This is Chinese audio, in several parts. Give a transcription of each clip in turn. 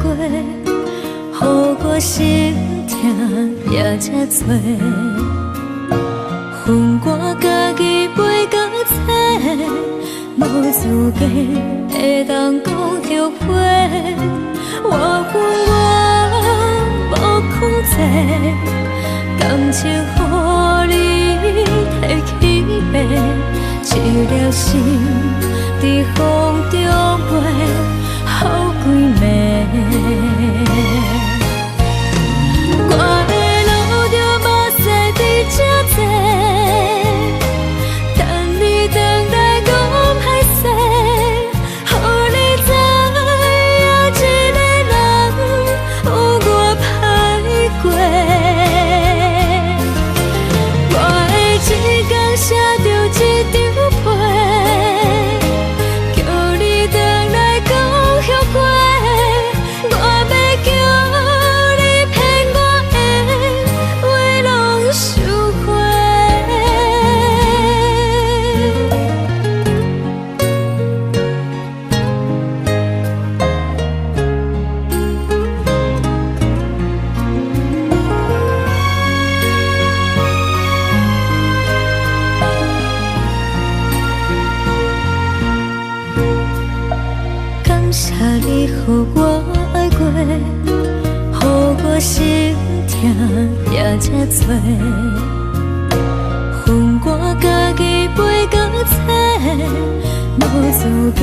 过，予我心痛也才多。恨我家己袂到切，无资格会当讲后悔。我恨我无控制，感情予你摕去卖，一粒心在风中飞，好几暝。我的路着目屎在这多，等你回来讲歹势，予你知影一个人有我歹过。我的一天写着一张被，叫你回来讲后悔。我要叫你骗我的话拢收回。感谢你予我爱过，予我心痛也才多。恨我家己袂到切，无资格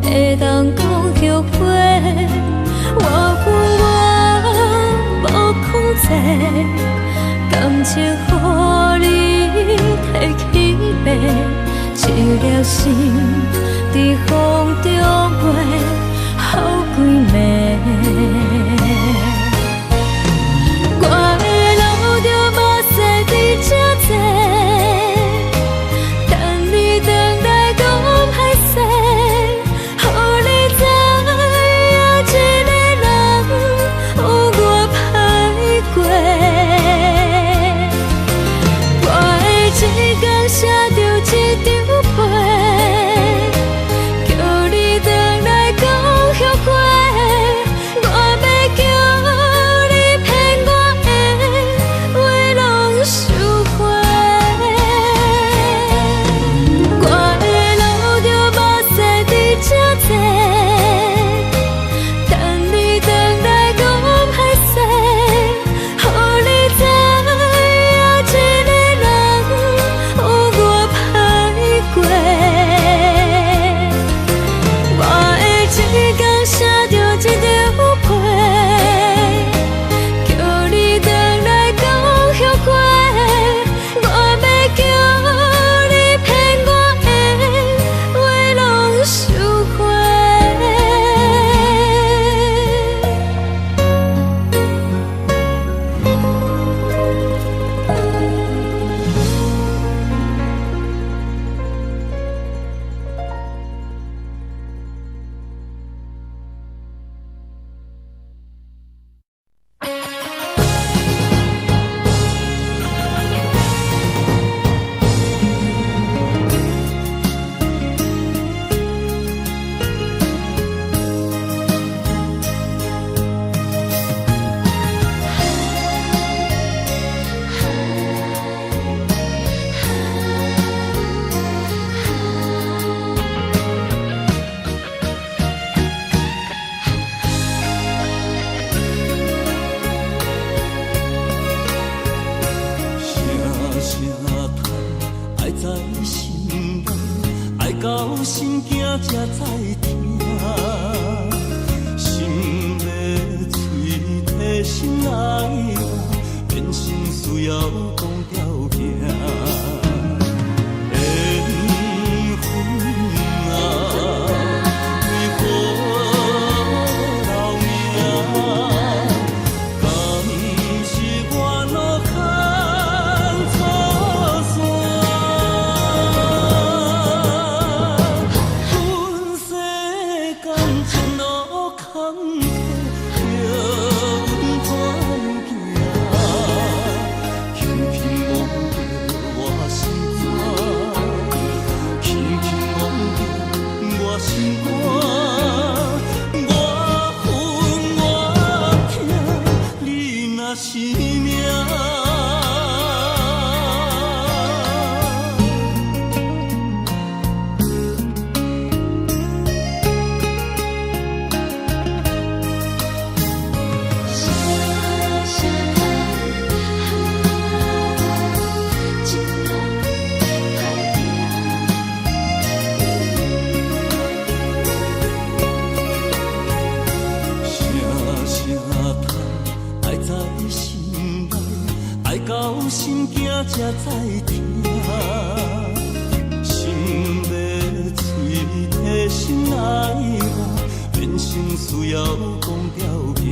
会当讲后悔。我恨我无控制，感情予你摕去卖，一粒心在风中飞，好几暝。我的路着目屎在这多，等你回来讲歹势，予你知影一个人有我歹过。我的一天写着一张被，叫你回来讲后悔。我要叫你骗我的话拢收回。我的路着目屎在这多，等你回来讲歹势，予你知影一个人有我歹过。我的一天写着一张被，叫你回来讲后悔。我要叫你骗我的话拢收回。声声叹，爱在心内，爱到心惊才知听。心要嘴替心爱我，变心需要讲条件。缘分啊，为何留名？敢是我路牵错线？阮世间前路坎坷，叫阮歹行。到心惊才知听，心要嘴提心爱我，变成需要讲条命。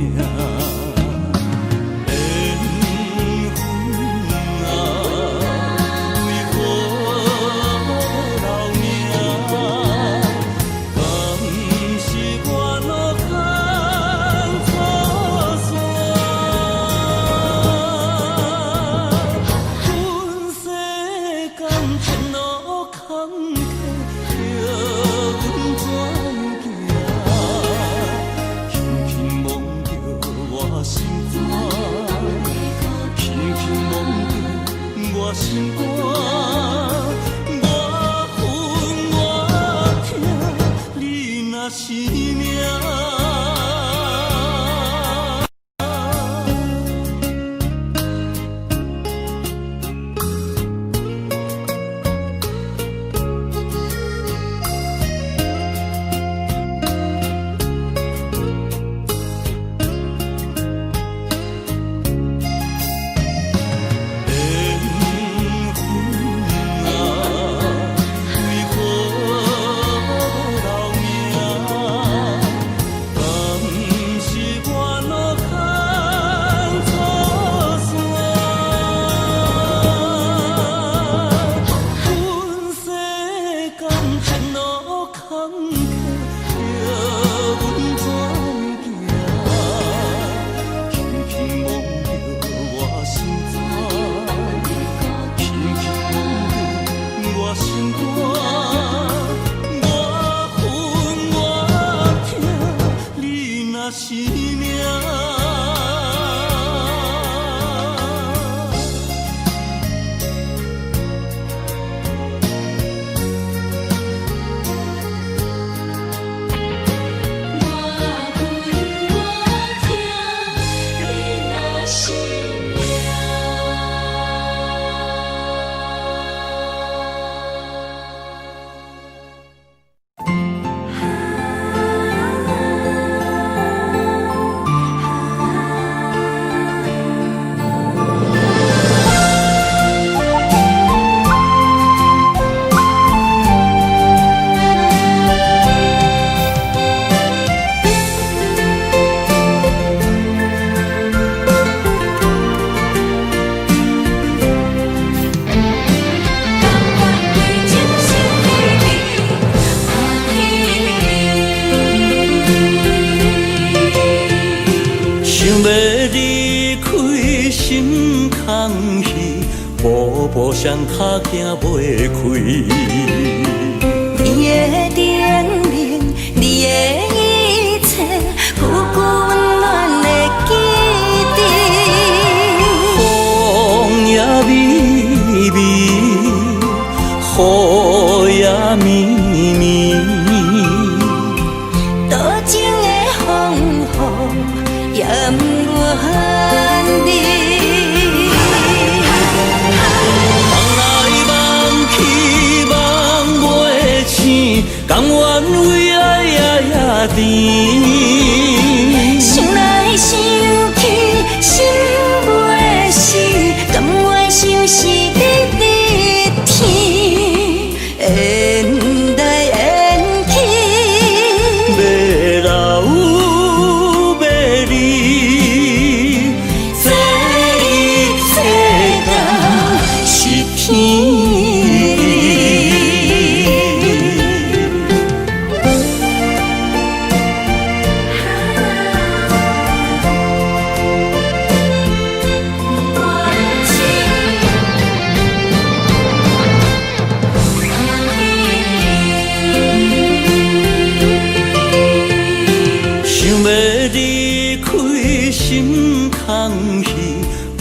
心肝，我恨我痛，你若是命。步步上脚行袂开。你的甜蜜，你的一切，久久温暖的记忆。风也微微，雨也绵绵，多情的风雨也不怨你。甘愿为爱夜甜，想来想去心袂死，甘愿相思日日天，缘来缘去，要留要离，这一切都是天。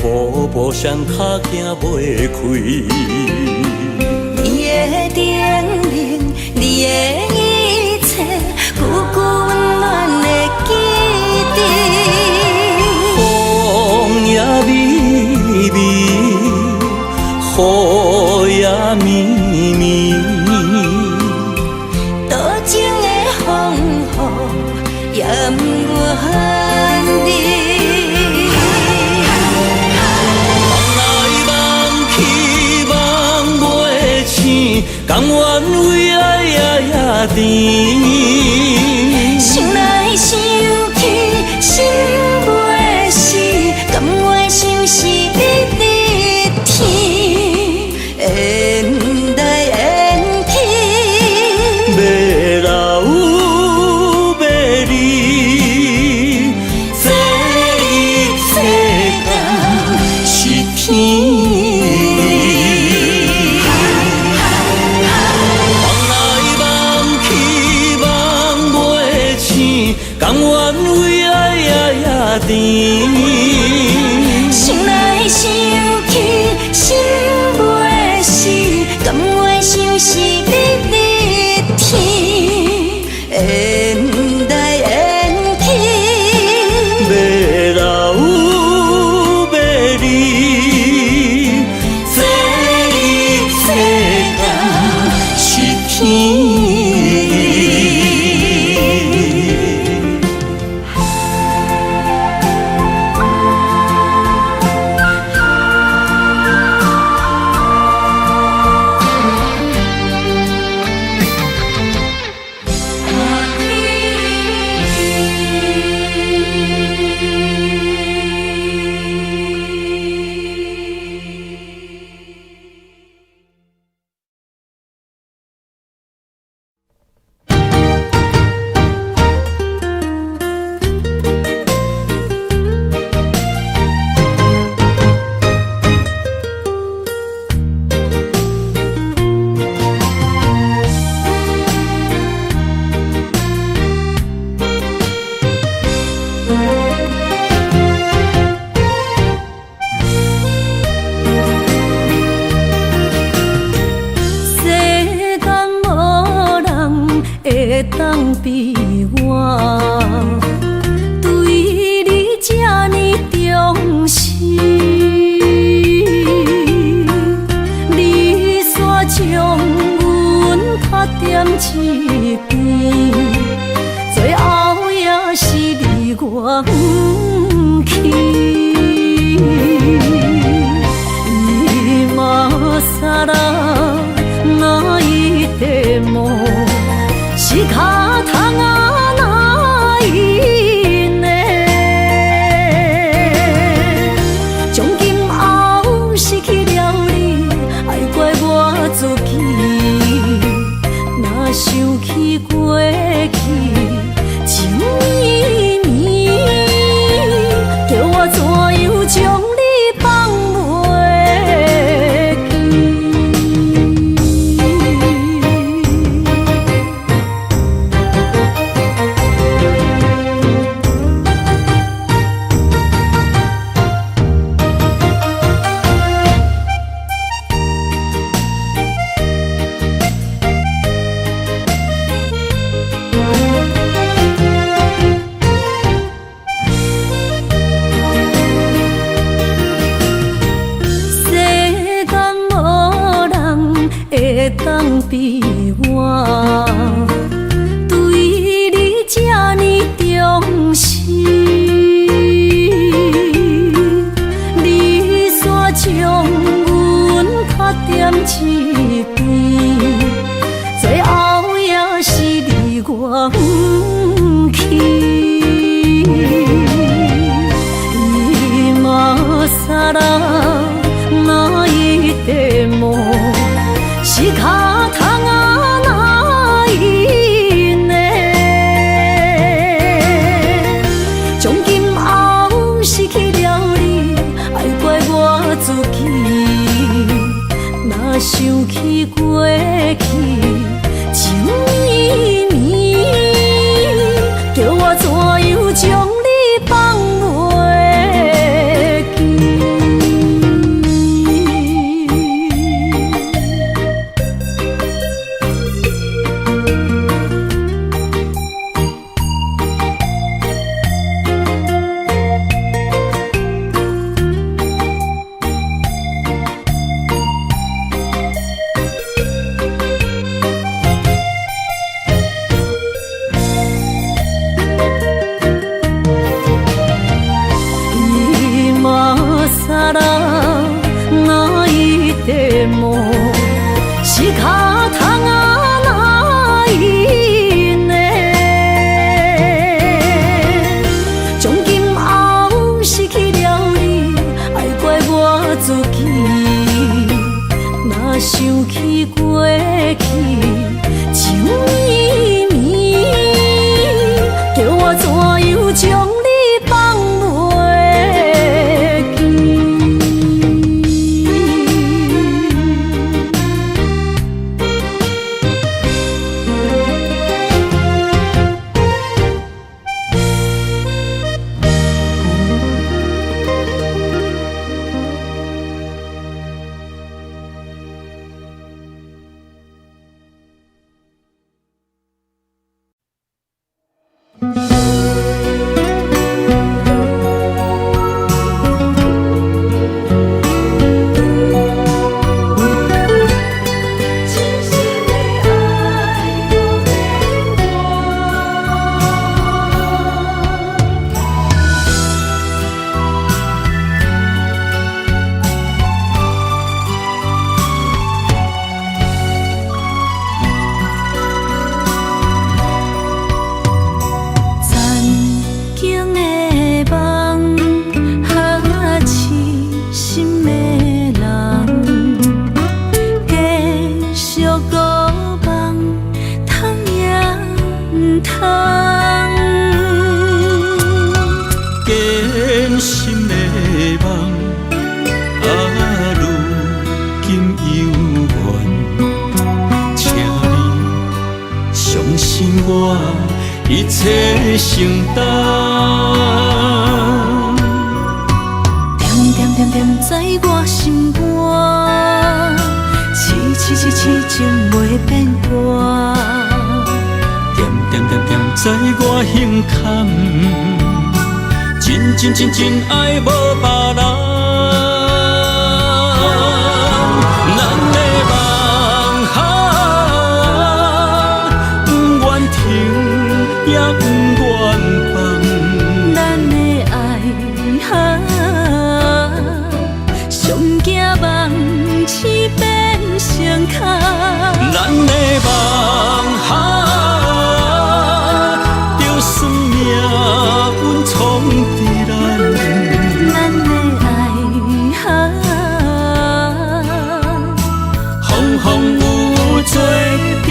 步步上脚行袂开。你的甜蜜，你的一切，久久温暖的记忆。风也微微，雨也绵绵，多情的风雨也不怨你。甘愿为爱也甜。想来想去心袂死，甘愿想是你的天，缘来缘去，要老要离，这一世间是天。甘愿为爱也甜，想来想去心袂死，甘愿想是你的天，缘来缘去，要老要离，这一世间是天。当比我对你这呢重视，你煞将阮拍点一边，最后也是你我不去。今啦那一地梦。是脚痛啊，哪伊呢？从今后失去了你，爱怪我自己。若想起过去情绵绵，叫我怎样将你放袂记？当比我对你这呢重视，你煞将阮拍点一边，最后也是你我不去。今啥啦那一地梦。是脚痛啊，哪伊呢？从今后失去了你，爱怪我自己。若想起过去情绵绵，叫我怎样将你放袂记？切承担。点点点点在我心肝，痴情袂变卦。点点点点在我胸坎，真爱无别人。咱的梦想，不愿停，也不愿放。咱的爱上惊梦痴变成空。咱的梦想，就算命运闯伫咱。咱的爱风风雨做阵行。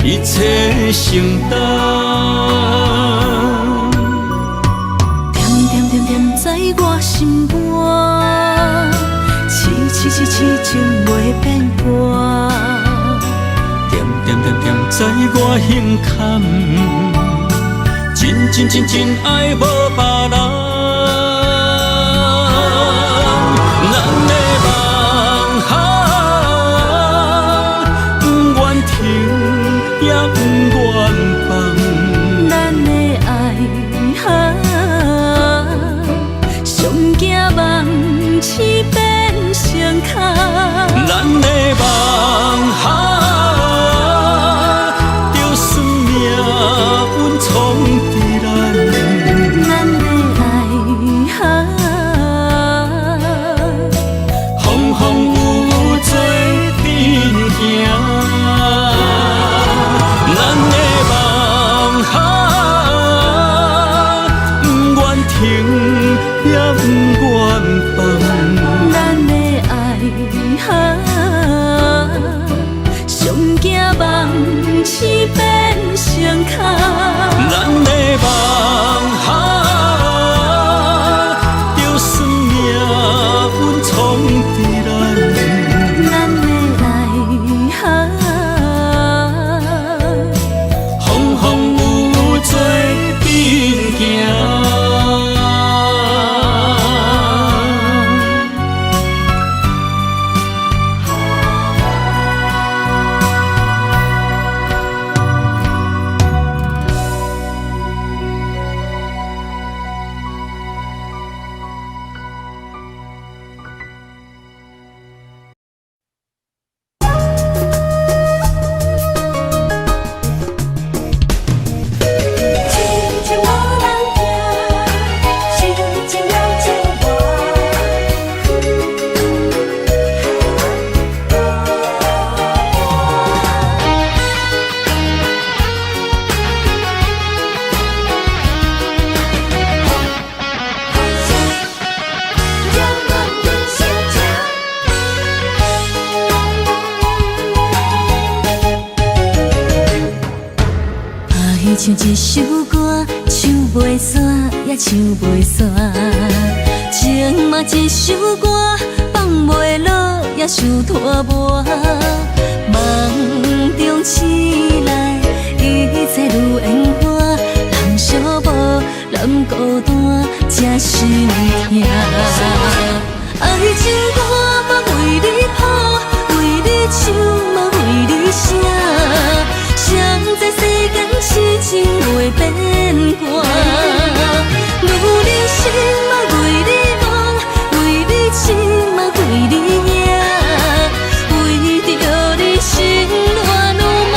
一切承担，点点点点在我心肝，痴情袂变卦。点点点点在我胸坎，真爱无别人。咱的梦想，不愿停，也不愿放。咱的爱上惊梦痴变成空。咱的梦想，就算命运闯伫咱。咱的爱风风雨雨做阵行。咱的梦想，不愿停，也不愿放。咱的爱上惊梦痴变成空。咱的梦想，就算命运闯伫咱。咱的爱风风雨雨做阵行。唱一首歌，唱袂煞也唱袂煞。情嘛一首歌，放袂落也想拖磨。梦中醒来，一切如烟花。人寂寞，人孤单，才心痛。爱情歌嘛为你谱，为你唱嘛为你写。谁知世间痴情袂变卦，女人心嘛为你梦，为你情嘛为你赢，为着你心乱如麻。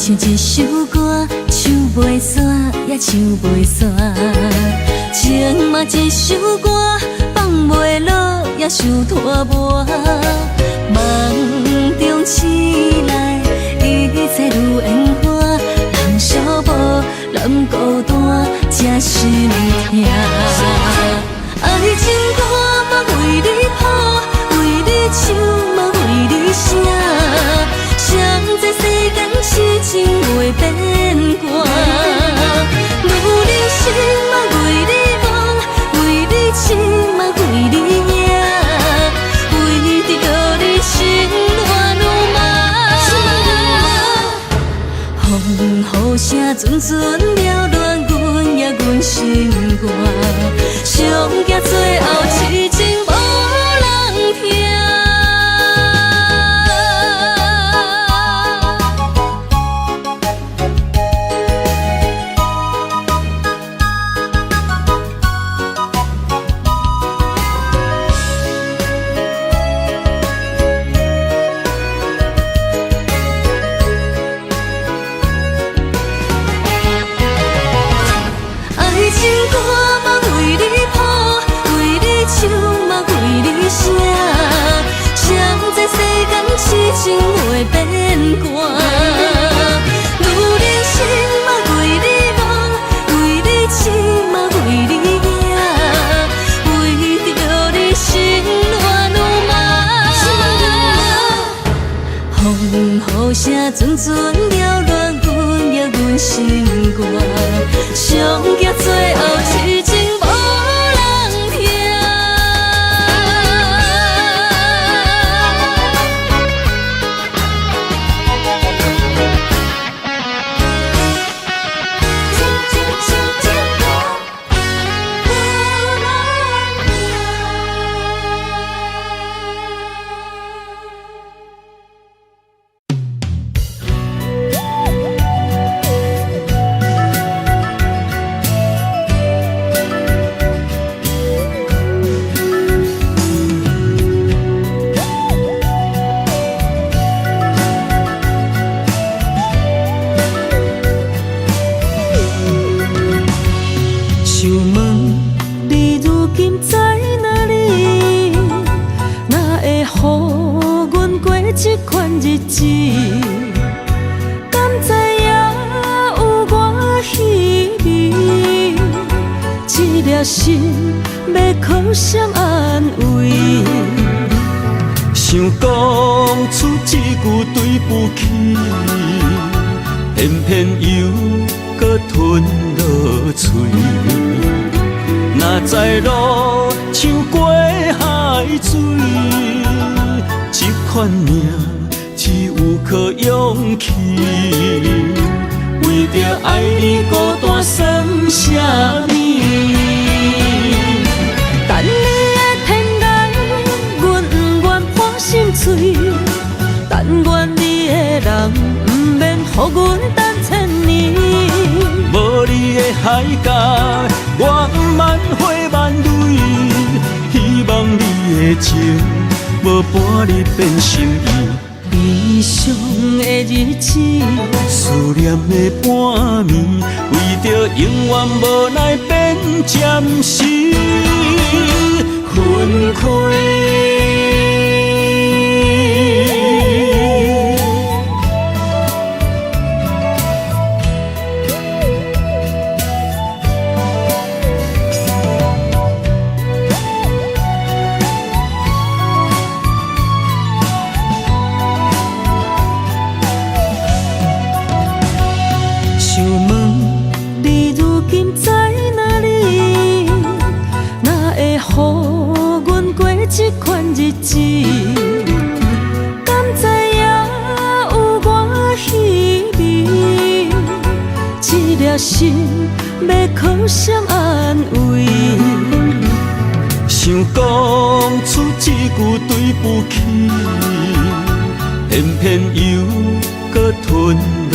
唱一首歌，唱袂煞也唱袂煞。情嘛一首歌，放袂落也想拖磨。梦中醒来，一切如烟花。人寂寞，人孤单，才心痛。爱情歌嘛为你谱，为你唱嘛为你写。谁知世间痴情袂变卦，女人心嘛为你忙，为你痴嘛为你赢，为着你心乱如麻。风雨声阵阵缭乱，阮也阮心肝，上惊最后痴情无人听。痴情袂变卦，女人心嘛为你忙，为你痴嘛为你赢，为着你心乱如麻。风雨声阵阵缭乱，阮也阮心肝，上惊最后痴情无人听。日子，敢知影有我稀微？这粒心要靠谁安慰？想讲出一句对不起，偏偏又搁吞落嘴。若知路像过海水，这款命。只有靠勇气，为着爱你孤单算什么？等你的天涯，阮不愿破心碎；但愿你的人，不免予阮等千年。无你的海角，我万花万蕊，希望你的情无半日变心意。悲伤的日子，思念的半暝，为着永远无奈变暂时分开。这款日子，敢知影有我稀微？这粒心要靠谁安慰？想讲出一句对不起，偏偏又搁吞落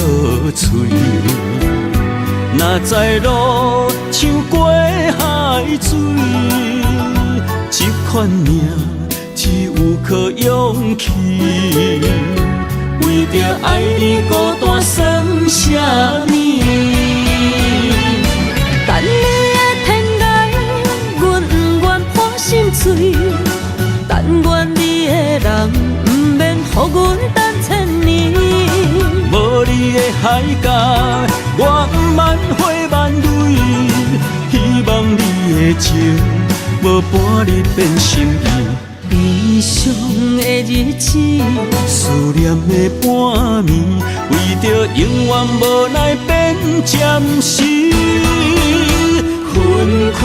嘴。若知路像过海水。这款命只有靠勇气，为着爱你孤单算什么？等你的天涯，阮不愿破心碎。但愿你的人，不免予阮等千年。无你的海角，我万花万蕊。希望你的情，无半日变心意。悲伤的日子，思念的半暝，为着永远无奈变暂时分开。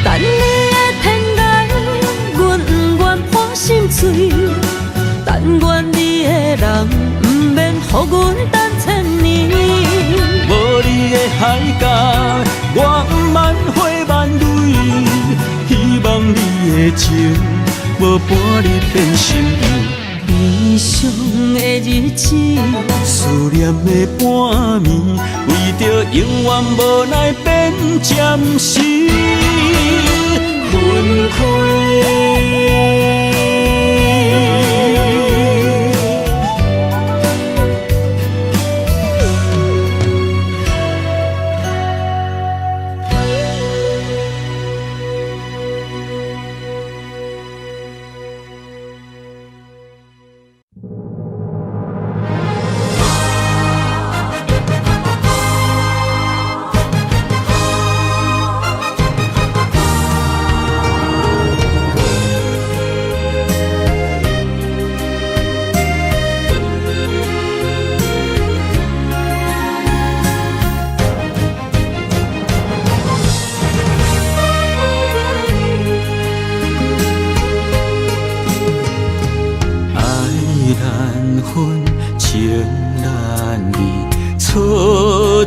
等你的天涯，阮不愿破心碎。但愿你的人，不免予阮等千年。无你的海角，我万花万蕊。希望你的情，无半日变心意。悲伤的日子，思念的半暝，为着永远无奈变暂时分开。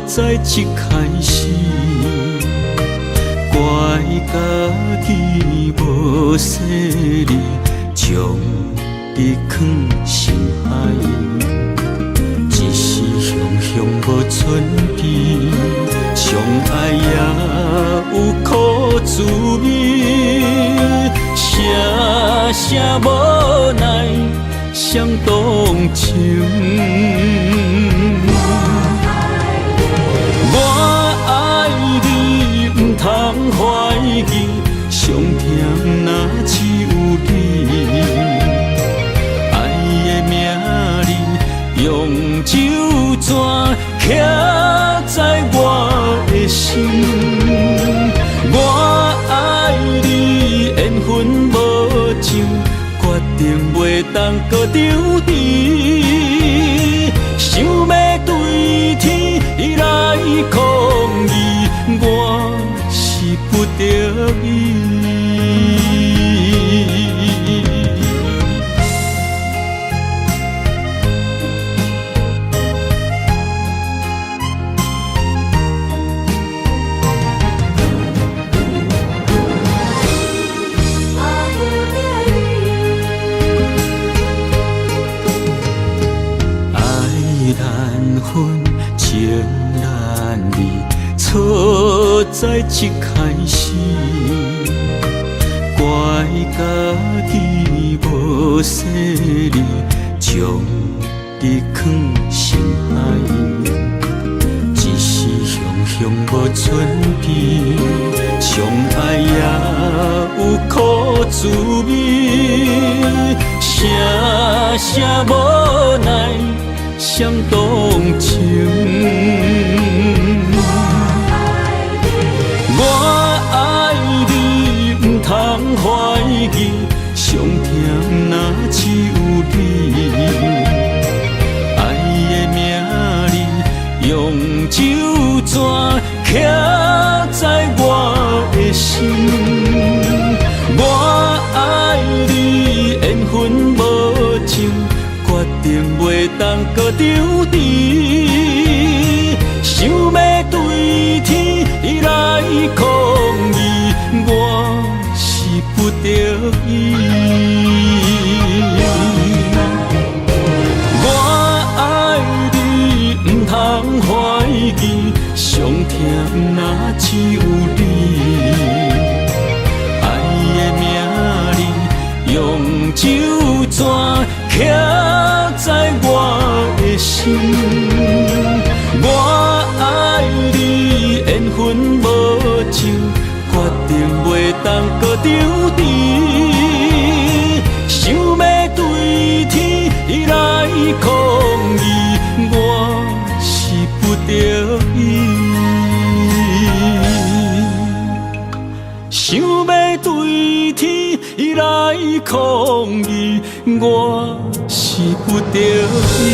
在一开始，怪家己无细腻，将你藏心海。一时雄雄无存边，相爱也有苦滋味。声声无奈，伤动情。通怀疑，上甜若只有你。爱的名字用酒泉刻在我的心。我爱你，缘分无尽，决定袂当搁丢弃。想要对天来抗议，我是不得已。爱难分，情难离。错在一开始，怪家己无细腻，将你藏心海。一时雄雄无存边，相爱也有苦滋味。声声无奈，伤动情。我爱你，不通怀疑，上甜若只有你。爱的名字用酒泉刻在我的心。我爱你，缘分无尽，决定袂当搁丢弃。想要对天来抗议，我是不得已。我爱你，不通怀疑，上甜若只有你。爱的名字手怎徛在我的心？我爱你，缘分无尽，决定袂当搁张甜。想要对天来抗议，我是不得已。想要对天来抗议，我是不得已。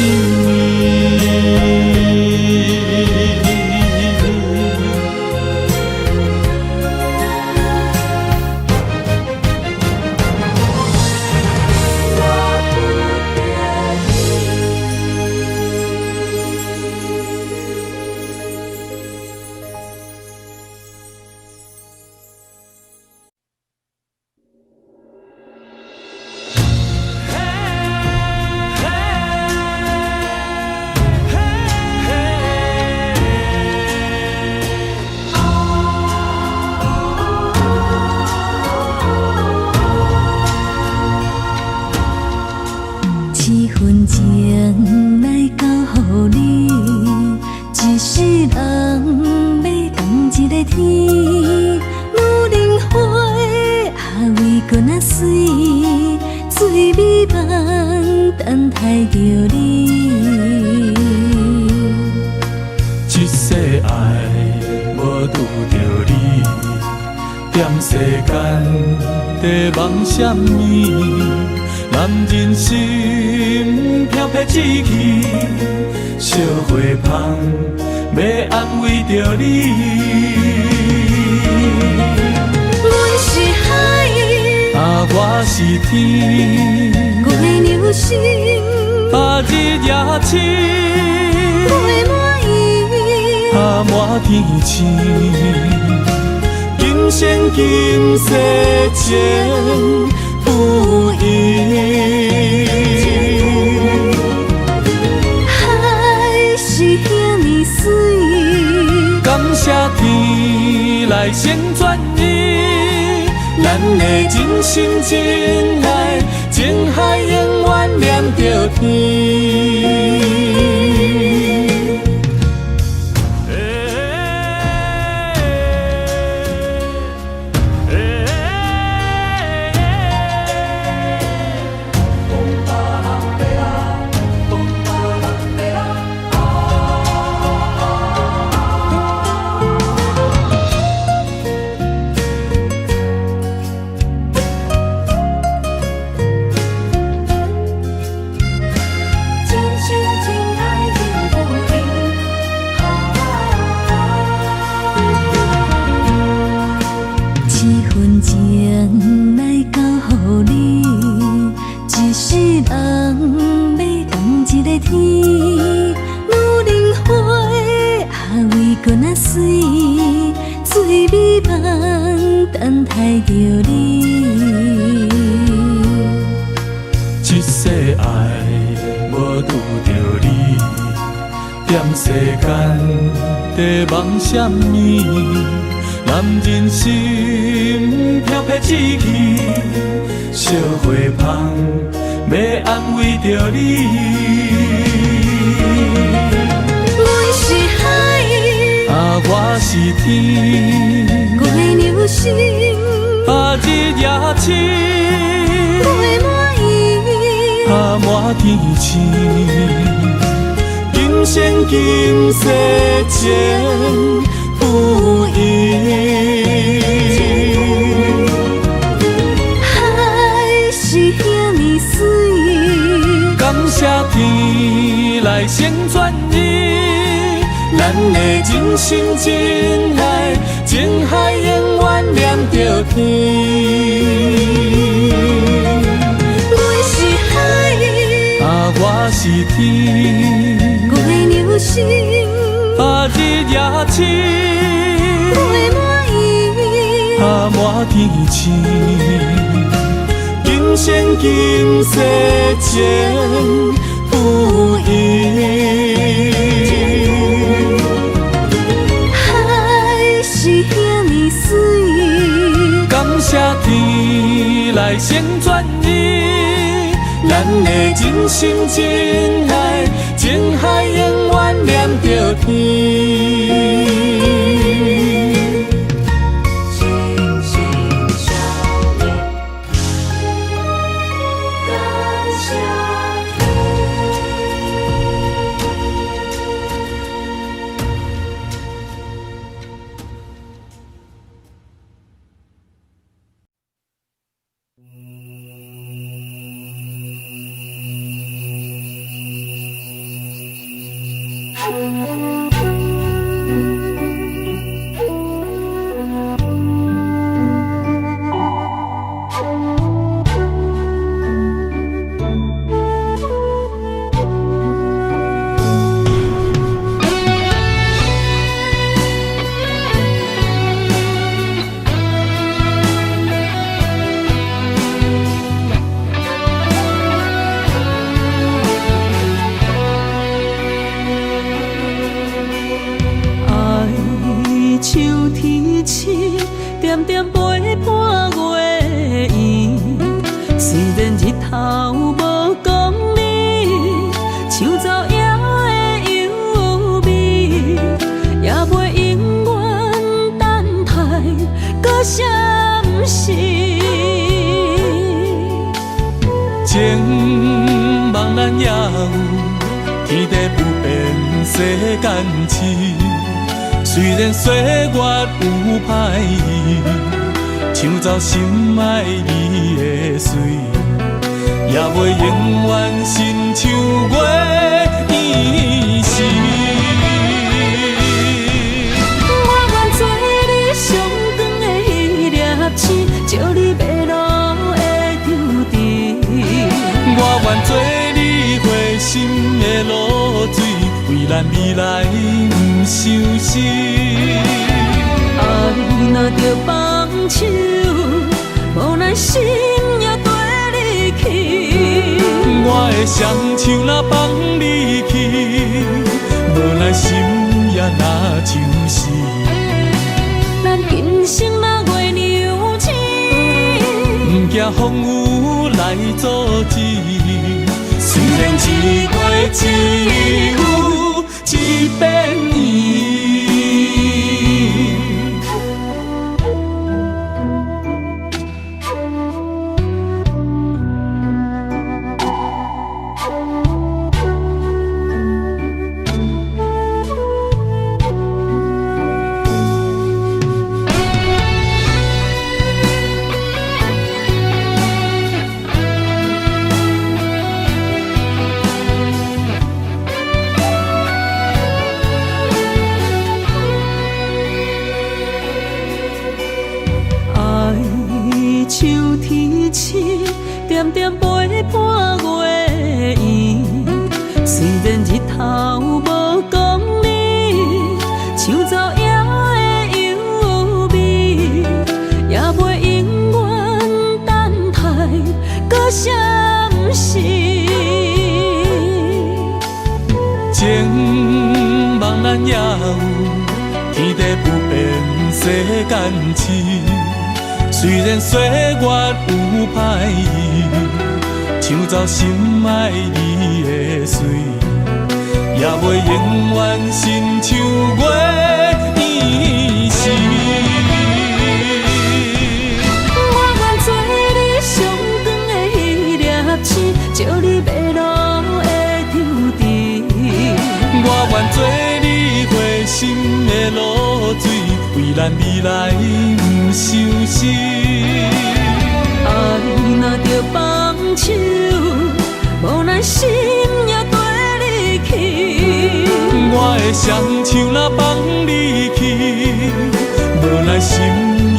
什么？男人心飘撇志气，烧花香要安慰着你。阮是海，我是天，月流星，日夜星，月满意，满天星。今生今世情不移，海是遐尼水，感谢天来成全伊，咱的真心真爱，情海永远念着天。一世爱无拄着你，踮世间在梦什么？男人心飘撇志气，烧花香要安慰着你。阮是海，我是天，月流星，日夜星，月满意，满天星。今生今世情不移，海是遐尼水，感谢天来成全伊，咱的真心真爱，情海永远念着天。阮是海，我是天，月流星，日夜星，月满意，满天星。今生今世情不移，海是遐尼水，感谢天来成全伊，咱的真心真爱，情海永远念着天。情茫然也有天地不变世间事，虽然岁月有歹意，抢走心爱你的水，也袂永远亲像月伊是。我愿做你上长的迄粒星，照你迷路的丢伫。我愿做你回心的露水，为咱未来不伤心。爱若着放手，无奈心也跟你去。我的双手若放你去，无奈心也若像是。咱今生若月娘星，不惊风雨来阻止。虽然一月只有一遍伊。点点陪伴月圆，虽然日头无讲你，抢走夜的幽味，也袂永远等待搁闪逝。情茫然也有天地不变世间事。虽然岁月有歹意，抢走心爱你的水，也袂永远亲像月伊是。我愿做你上长的迄粒星，照你迷路的丢伫。我愿做你回心的露水，为咱未来不伤心。爱若着放手，无奈心也跟你去。我的双手若放你去，无奈心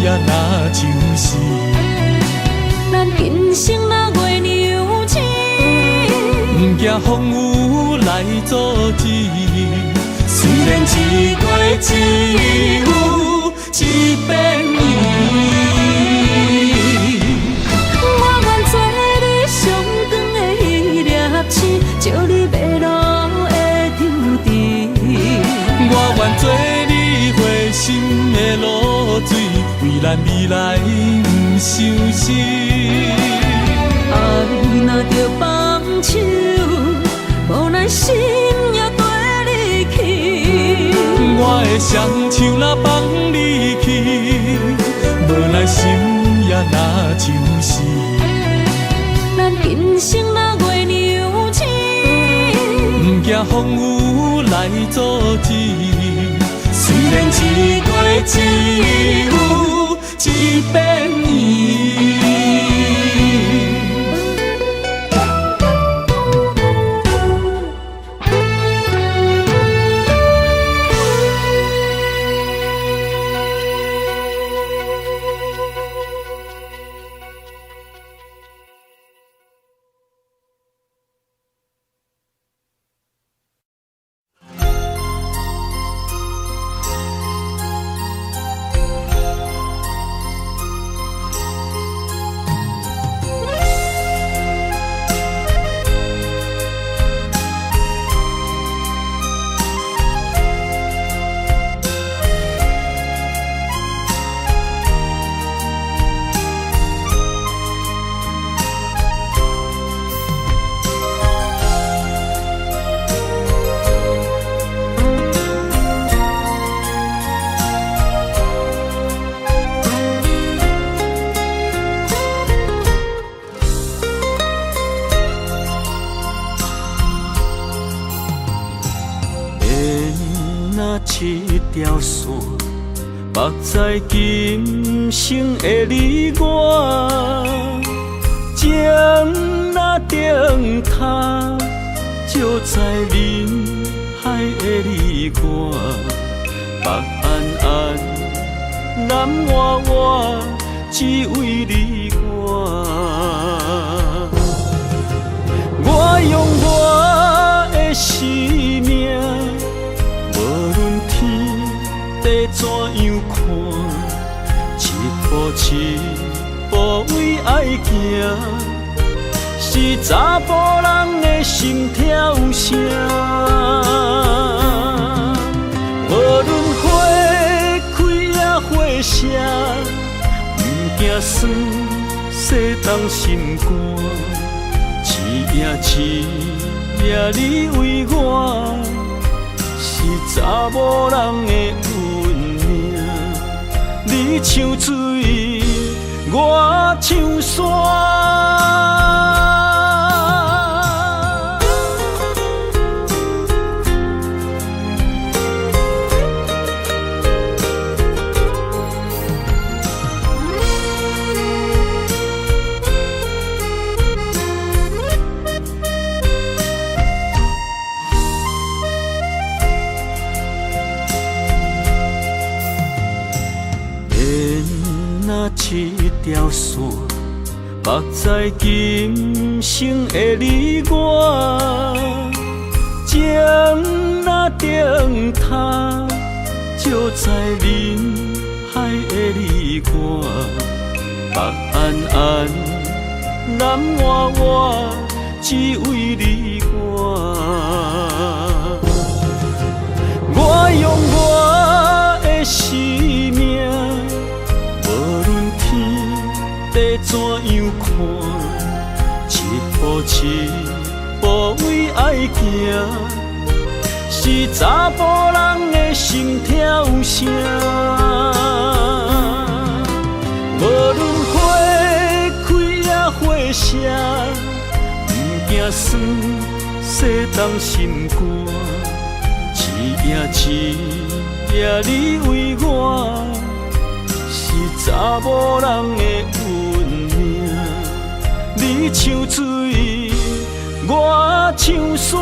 也若像是。咱今生若月娘星，不惊风雨来阻止。虽然一月只有一遍伊。照你迷路的丢伫。我愿做你回心的露水，为咱未来不伤心。爱若着放手，无奈心也跟你去。我的双手若放你去，无奈心也若像死。咱今生若月娘星，不惊风雨来阻止。虽然一月只有一遍圆。一条线，目在今生的你我，情若顶塔，照在人海的你我，北暗暗，南弯弯，只为你我。我用我的生命。地怎样看？一步一步为爱行，是查甫人的心跳声。无论花开也花谢，不惊酸洗冻心肝。一夜你为我。是查某人的运命，你像水，我像山。一条线，目在今生的你我，情若顶塔，照在人海的你我，北暗暗，南弯弯，只为你我。我用我的生命。地怎样看？一步一步为爱行，是查甫人的心跳声。无论花开也花谢，不惊酸洗冻心肝。一夜你为我。是查某人的运命，你像水，我像山。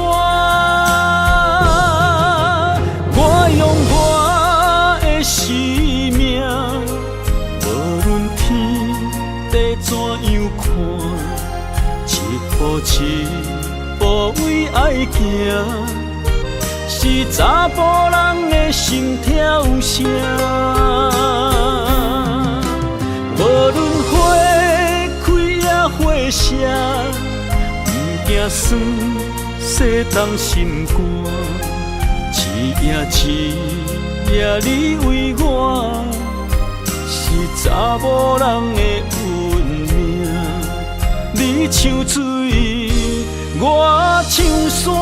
我用我的生命，无论天地怎样看，一步一步为爱行，是查甫人的心跳声。无论花开也花谢，不惊酸洗冻心肝。一夜你为我，是查某人的运命。你像水，我唱山。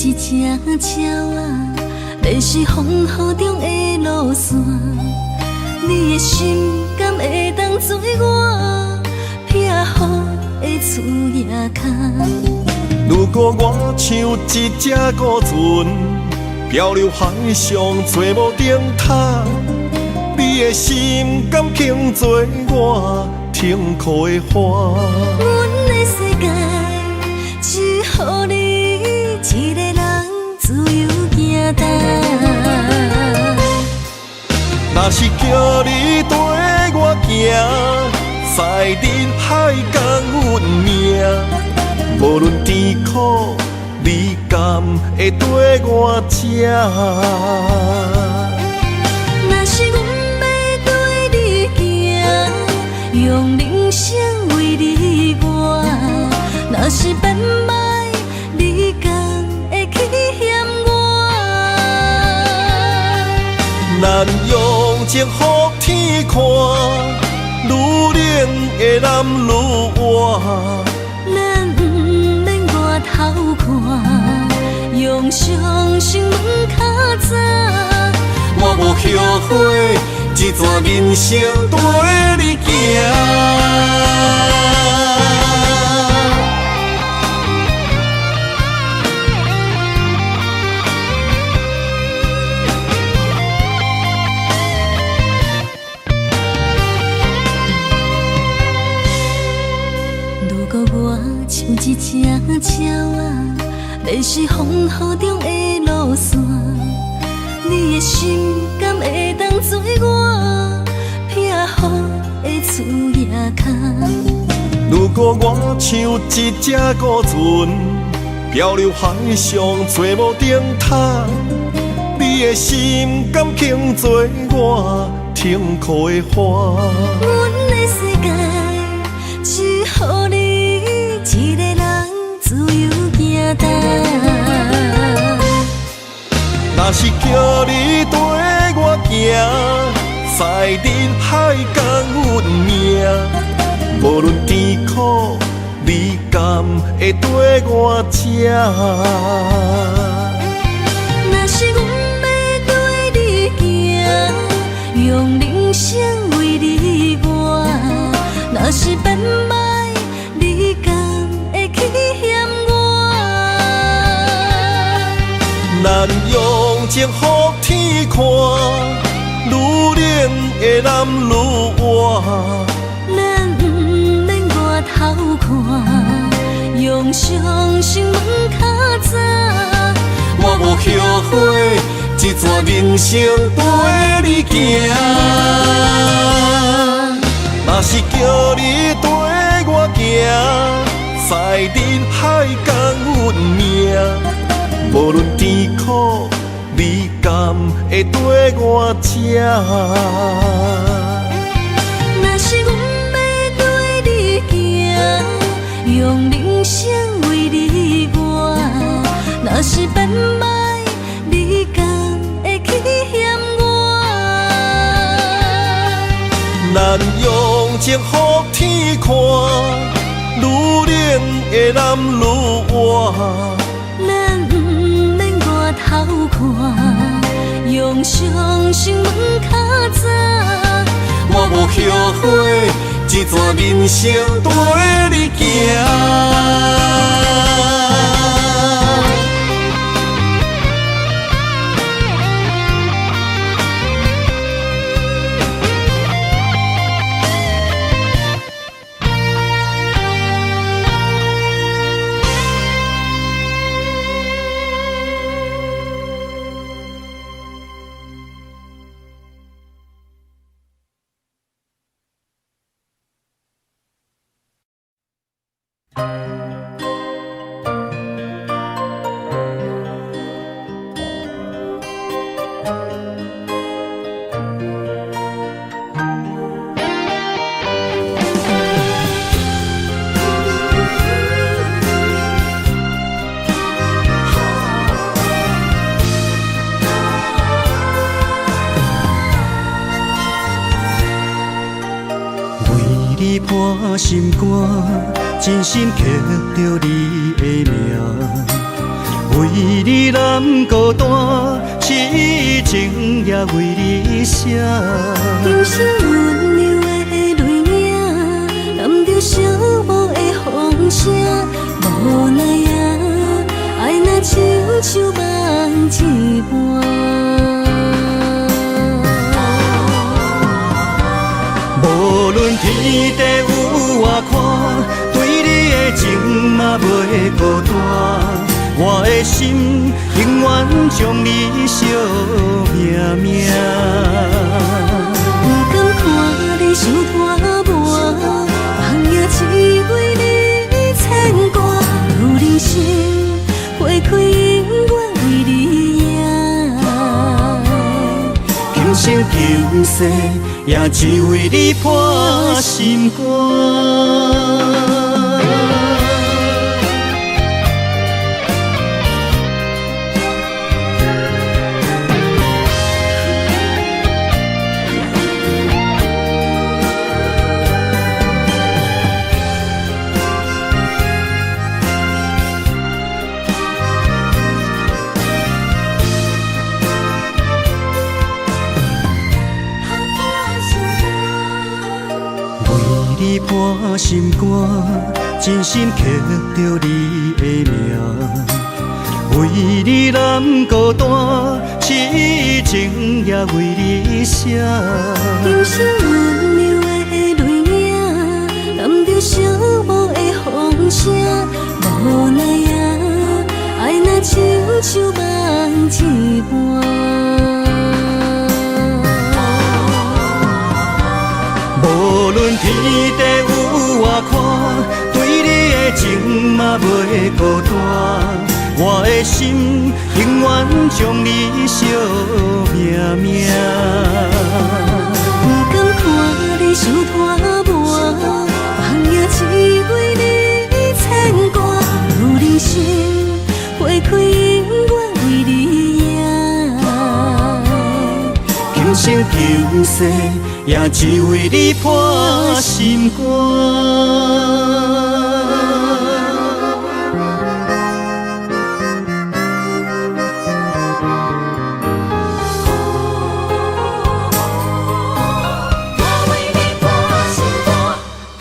一只鸟啊，迷失风雨中的路线，你的心敢会当做我撇予的厝野脚？如果我像一只孤船，漂流海上找无顶塔，你的心敢肯做我停靠的花？阮的世界只予你一个人自由行踏。若是叫你跟我行，在人海共阮命，无论甜苦，你敢会跟我吃？若是阮要对你行，用人生为你活，若是变歹，你敢会去嫌我？咱用情予天看，愈冷的男愈活。咱不免外头看，用双心门较早。我无后悔，一段人生跟你行。如果我像一只鸟啊，迷失风雨中的路线，你的心敢会当做我撇予的厝野脚？如果我像一只孤船，漂流海上找无顶塔，你的心敢肯做我停靠的花？阮的世界只予你一个人自由行踏。若是叫你跟我行，在人海共阮命，无论甜苦，你敢会跟我吃？若是阮要对你行，用人生为你活，若是变歹，你敢会去嫌我？咱用情予天看，愈冷的男愈活。咱不免外头看，用双心门较早。我无后悔，一段人生跟你行。若是叫你跟我行，在人海共阮命，无论甜苦，你敢会跟我吃？若是阮要对你行，用人生为你活，若是变歹，你敢会去嫌我？咱用情予天看，愈冷的男愈活。咱不免外头看，用双心门较早。我无后悔，一段人生跟你行。破心肝，真心刻着你的名，为你难孤单，痴情也为你写。人生温柔的泪影，染着寂寞的风声，无奈啊，爱若亲像梦一般。无论天地有外宽，对你的情嘛袂孤单。我的心永远将你惜命命。不甘看你伤拖磨，梦也只为你牵挂。有人生花开永远为你赢，今生今世也只为你破心肝。破心肝，真心刻着你的名，为你难孤单，痴情也为你写。人生温柔的泪影，染着寂寞的风声，无奈啊，爱若亲像梦一般。无论天地有外宽，对你的情嘛袂孤单。我的心永远将你惜命命。不甘看你伤拖磨，梦也只为你牵挂。有人生花开永远为你赢，今生今世也只为你破心肝。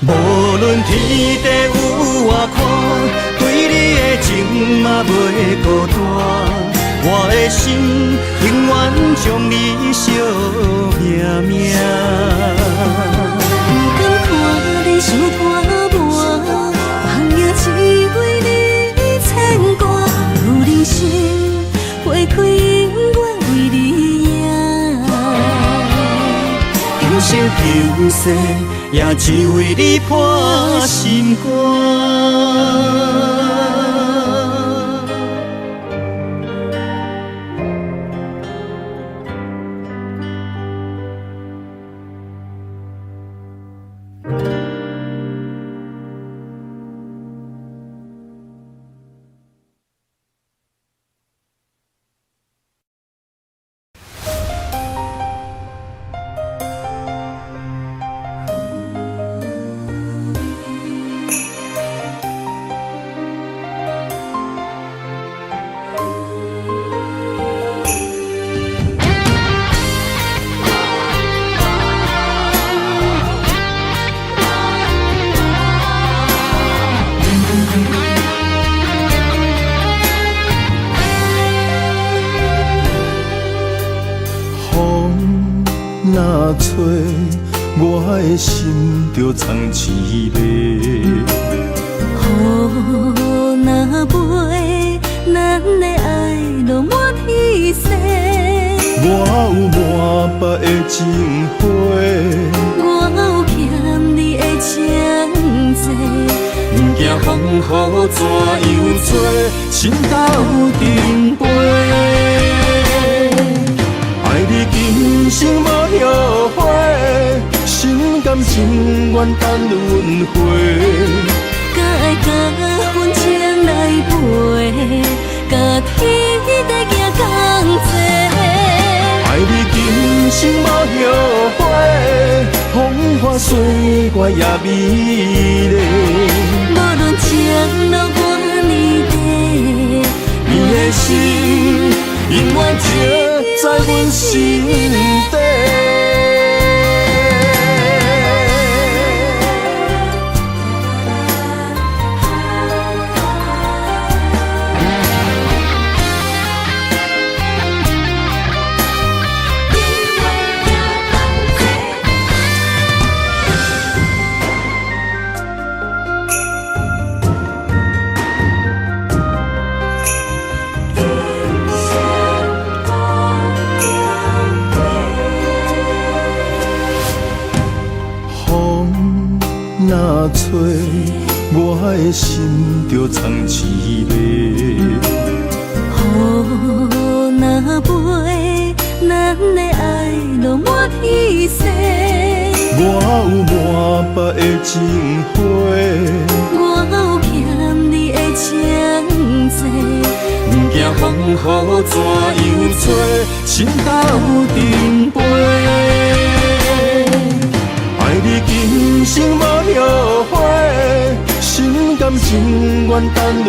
无论天地有外宽，对你的情嘛袂孤单。我的心永远将你惜命命。不甘看你伤拖磨，梦也只为你牵挂。有人生花开永远为你赢，今生今世也只为你破心肝。若吹，我的心就藏滋味。雨若飞，咱的爱落满天星。我有满腹的情花，我有欠你的情济。不惊风雨怎样吹，心斗阵飞。爱你今生无后悔，心甘情愿等轮回。敢爱甲阮情来陪，甲天地行同齐。爱你今生无后悔，风花雪月也美丽。无论情路偌呢短，你的心永远刻在阮心底。若吹，我的心就藏滋味。雨若飞，咱的爱落满天星。我有满腹的情花，我有欠你的情债。不惊风雨怎样吹，心斗阵飞。爱你今生无后悔，心甘情愿等轮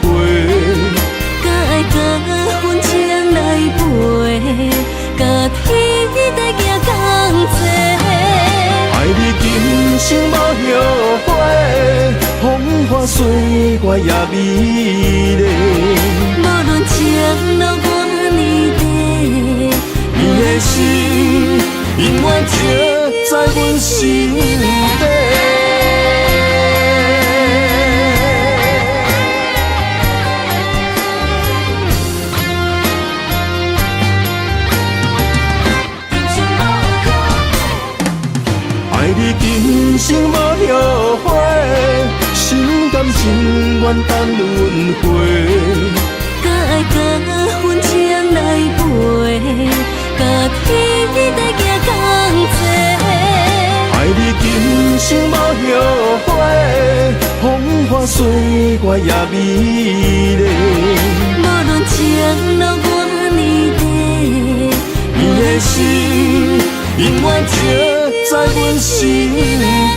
回。敢爱甲阮情来陪，甲天地行同齐。爱你今生无后悔，风花雪月也美丽。无论情路偌呢短，你的心永远刻在阮心底。爱你今生无后悔，心甘情愿等轮回。敢爱甲阮情来陪，甲天地行同齐。爱你今生无后悔，风花雪月也美丽。无论情路偌呢短，你的心永远刻在阮心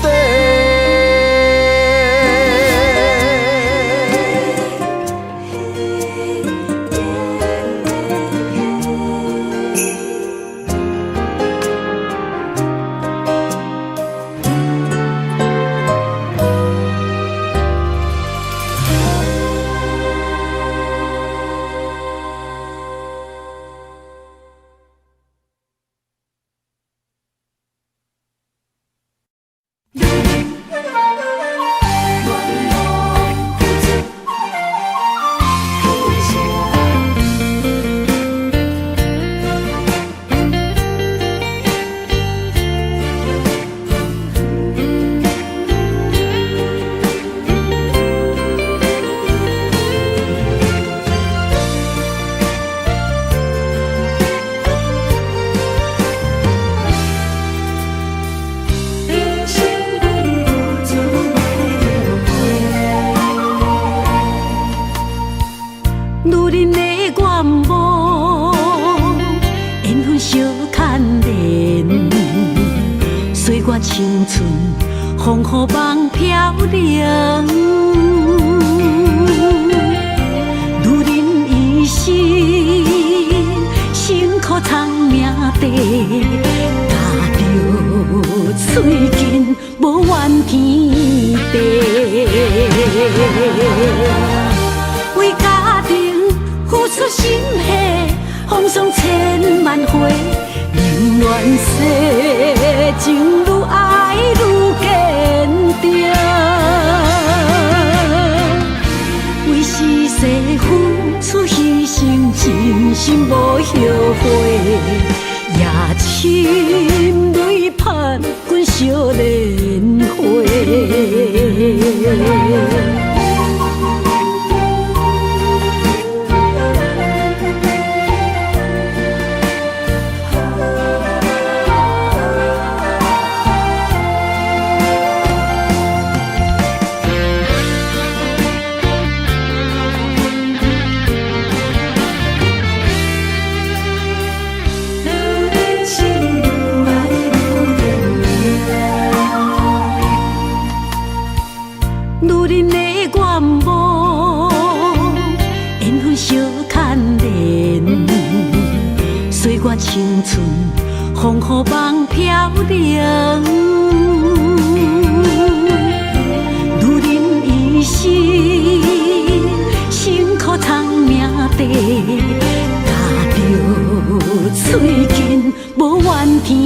底。青春风雨梦飘零，女人一生辛苦藏命地，踏着嘴筋无怨天地，为家庭付出心血，风霜千万回。宁愿世情愈爱愈坚定，为是世付出牺牲，真心无后悔。夜深泪盼，阮少年花。岁月青春，风雨梦飘零。如人一生，辛苦偿命地，踏着嘴筋，无怨天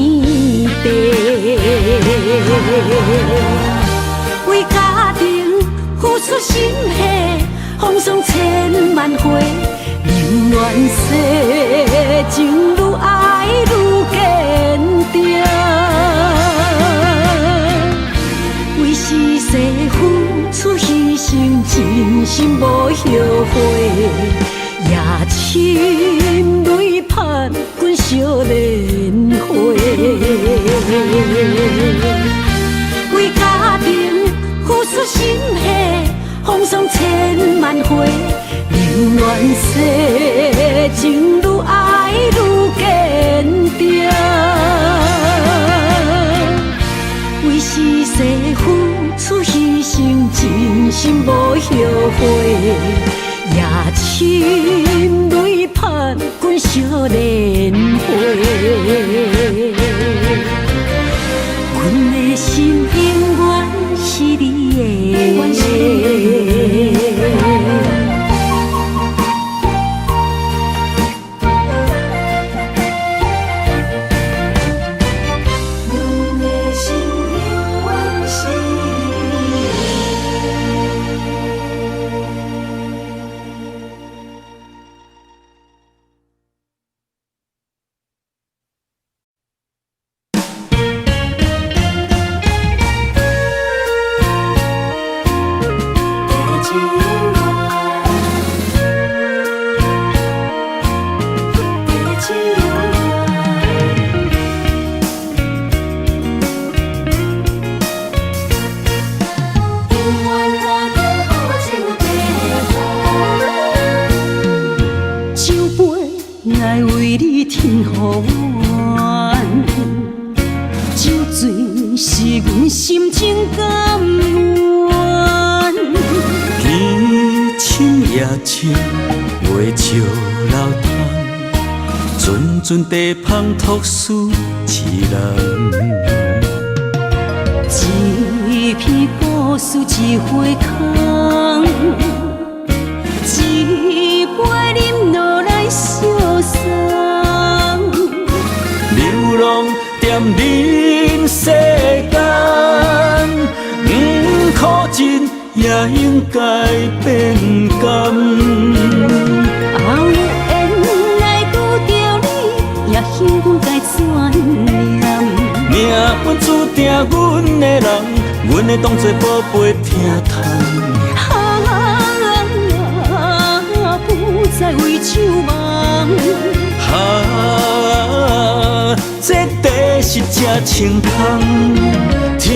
地。为家庭付出心血，风霜千万回。宁愿世情愈爱愈坚定，为是世付出牺牲，真心无后悔，也深泪盼阮少年花。为家庭付出心血，风霜千万回。宁愿世情愈爱愈坚定，为是世付出牺牲，真心无后悔，也深泪盼阮少年花。阮的心永远是你的。阵地芳托书痴人，一片古树一花空，一杯饮落来相送。流浪踮人世间，苦尽也应该变甘。幸运该怎念？命运注定阮的人，阮会当作宝贝疼痛。不再为酒梦。这地是这清风，天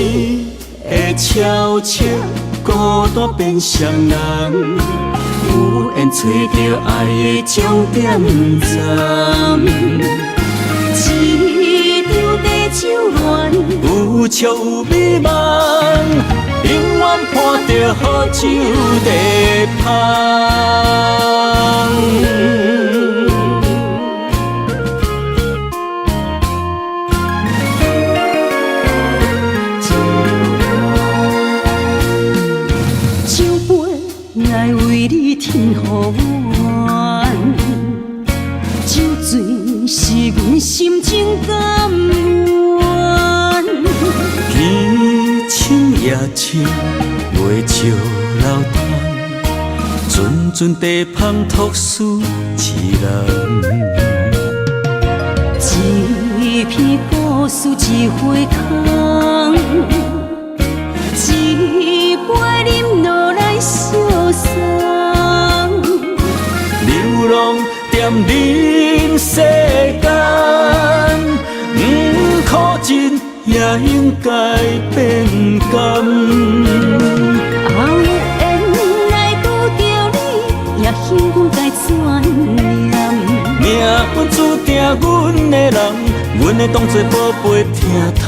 会悄悄孤单变双人，有缘找到爱的终点站。一场地酒恋，有笑有美梦，永远伴着好酒地芳。酒杯爱为你添予阮，酒醉。是阮心情甘愿，天清夜清，袂笑流淌，阵阵地芳托书痴人。一片古树一花空，一杯饮落来相送。流浪踮人世间，苦尽也应该变甘。有缘来拄着你，也幸运该怎念？命运注定阮的人，阮会当作宝贝疼痛。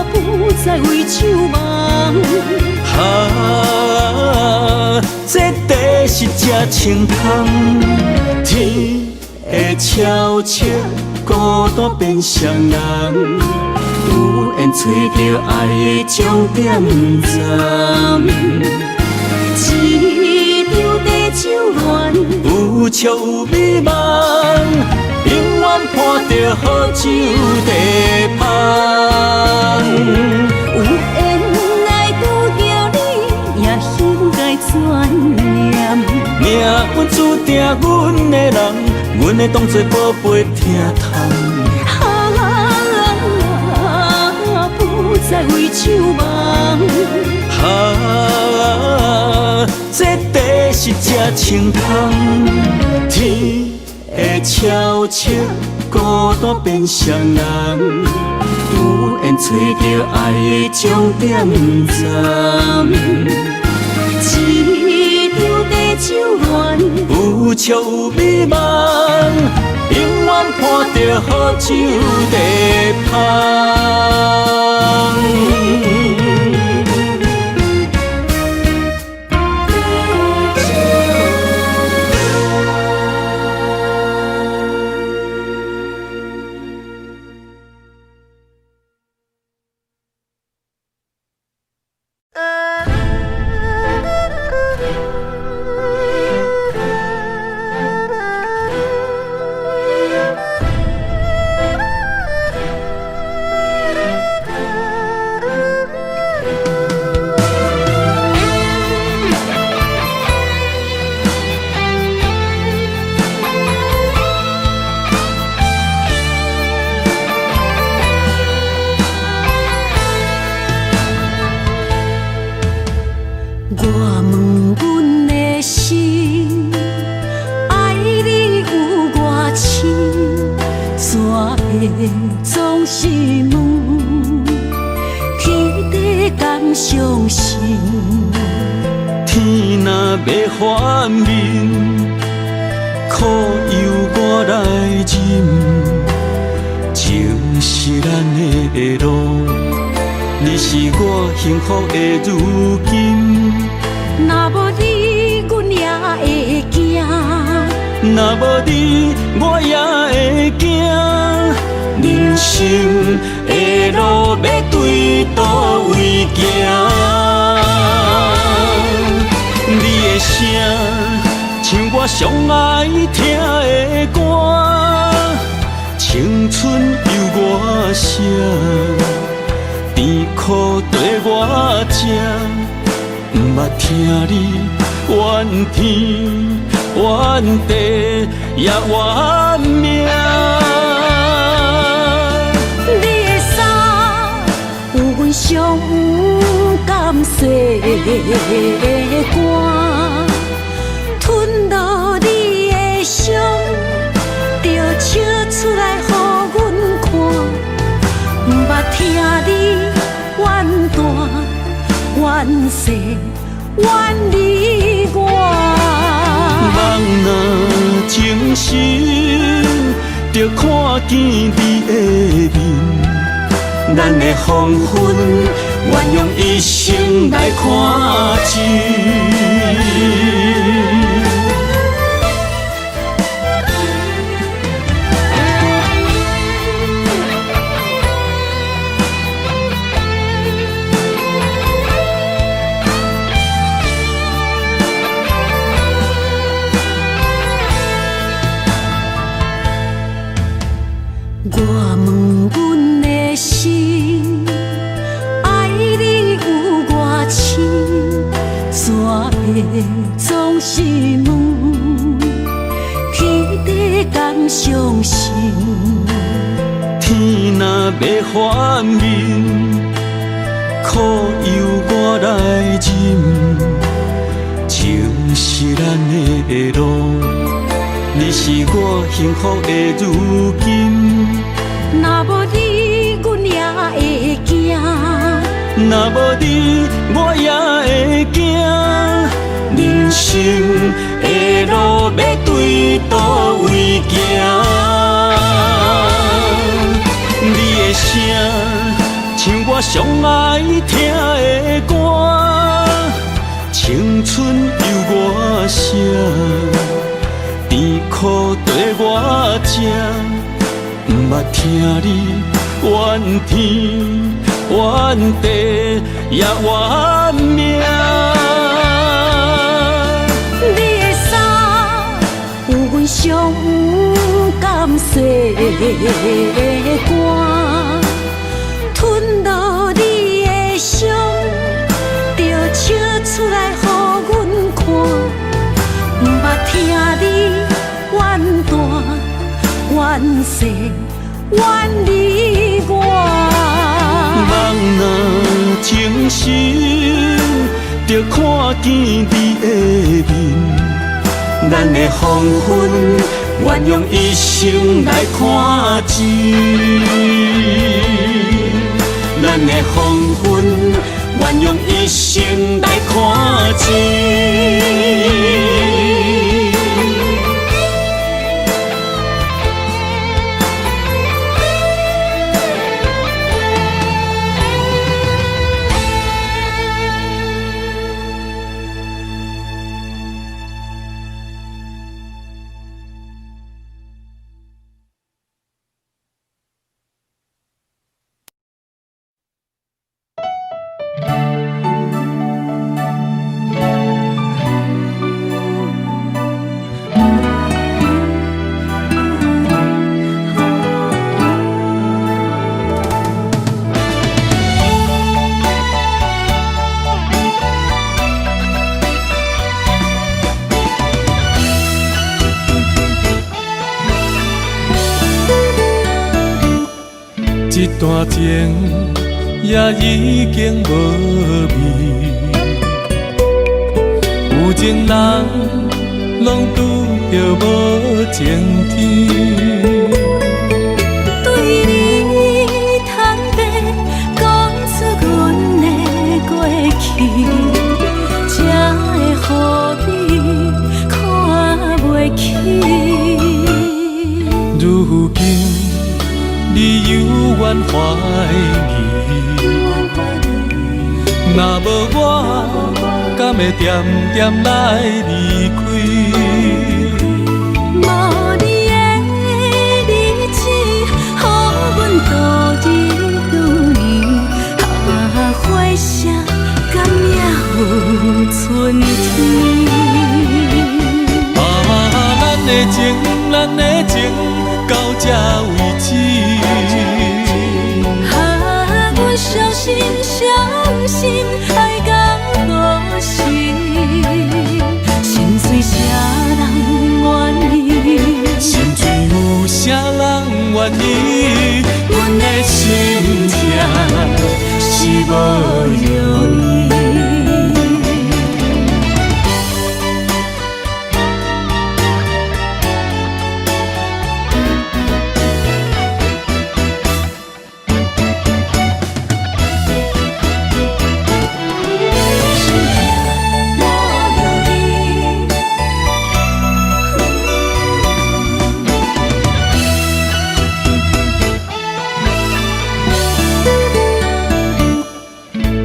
不再为酒梦。这地是这青汤，天会悄悄孤单变双人，有缘找到爱的终点站。一场地酒恋，有笑有美梦，永远伴着好酒地香。有缘来拄着你，也应该转念。命运注定阮的人，阮会当作宝贝疼痛。不再为守望。这地是这青汤，天会悄悄孤单变双人，有缘找到爱的终点站。一场地酒恋，有笑有美梦，永远伴着好酒地香。总是问，起地敢相信？天若要反面，苦由我来忍。情是咱的路，你是我幸福的如今。若无你，阮也会惊。若无你，我也会惊。人生的路要对倒位行？你的声像我上爱听的歌，青春由我写，甜苦对我吃，不捌听你怨天怨地也怨命。上甘细的肝，吞落你的伤，就笑出来予阮看。不捌听你怨大怨细怨你我，梦若情深，就看见你的面。咱的黄昏，愿用一生来看尽。我问阮的心，爱你有偌深，怎会总是问？起地敢相信？天若要反面，苦由我来忍。情是咱的路，你是我幸福的如今。若无你，阮也会惊。若无你，我也会惊。人生的路要对倒位行？你的声像我上爱听的歌。春由我写，甜苦对我吃，毋捌听你怨天怨地也怨命。你的衫有阮伤感细汗，吞落你的伤，就笑出来予阮看。毋捌听你怨大怨细怨你我。人若情深，就看见你的面。咱的黄昏，愿用一生来看尽。咱的黄昏，愿用一生来看尽。一段情也已经无味，有情人拢拄着无情天。对你坦白讲出阮的过去，才会予你看袂起。如今你犹原怀疑，若无我，敢会点点来离开？无你的日子，予阮度日如年，花谢甘也有春天。咱的情，咱的情，到这为止。阮伤心伤心，爱到何时？心碎啥人愿意？心碎有啥人愿意？阮的心痛是无容易。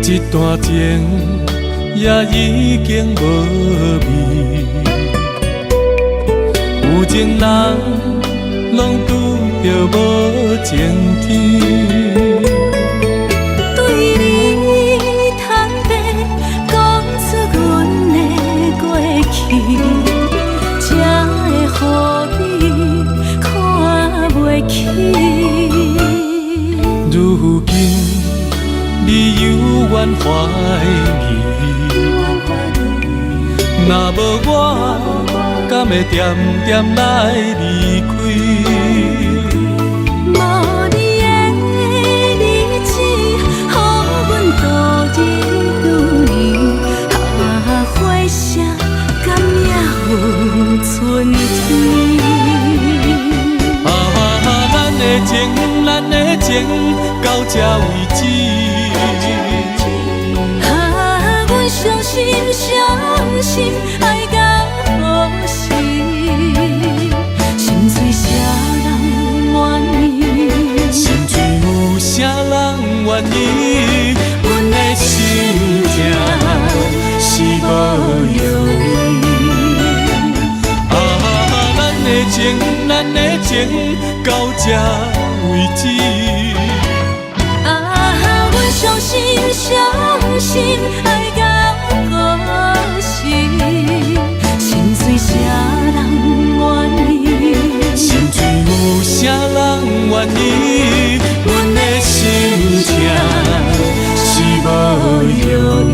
一段情也已经无味，有情人拢拄着无情天。对你坦白讲出阮的过去，才会予你看袂起。如今你犹原怀疑，若无我，敢会点点来离开？无你的日子，予阮度日如年，花谢甘也有春天。咱的情，咱的情，到这为止。阮伤心伤心，爱到何时？心碎啥人愿意？心碎有啥人愿意？阮的心痛是无情，咱的情到这为止。啊，阮相信，相信爱到故死，心碎啥人愿意？心碎有啥人愿意？阮的心痛是无药医。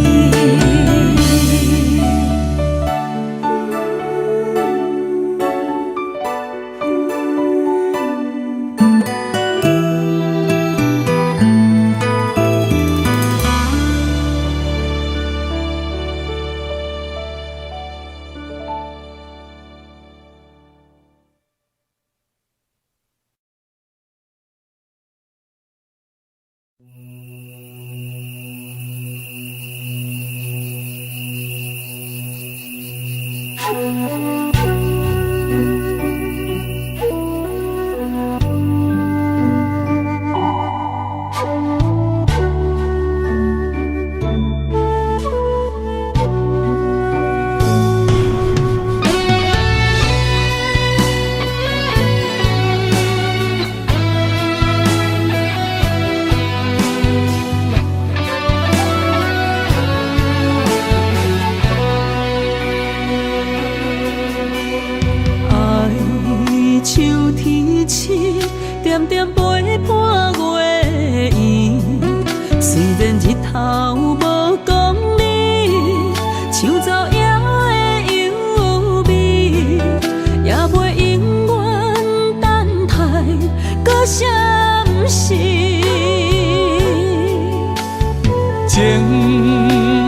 情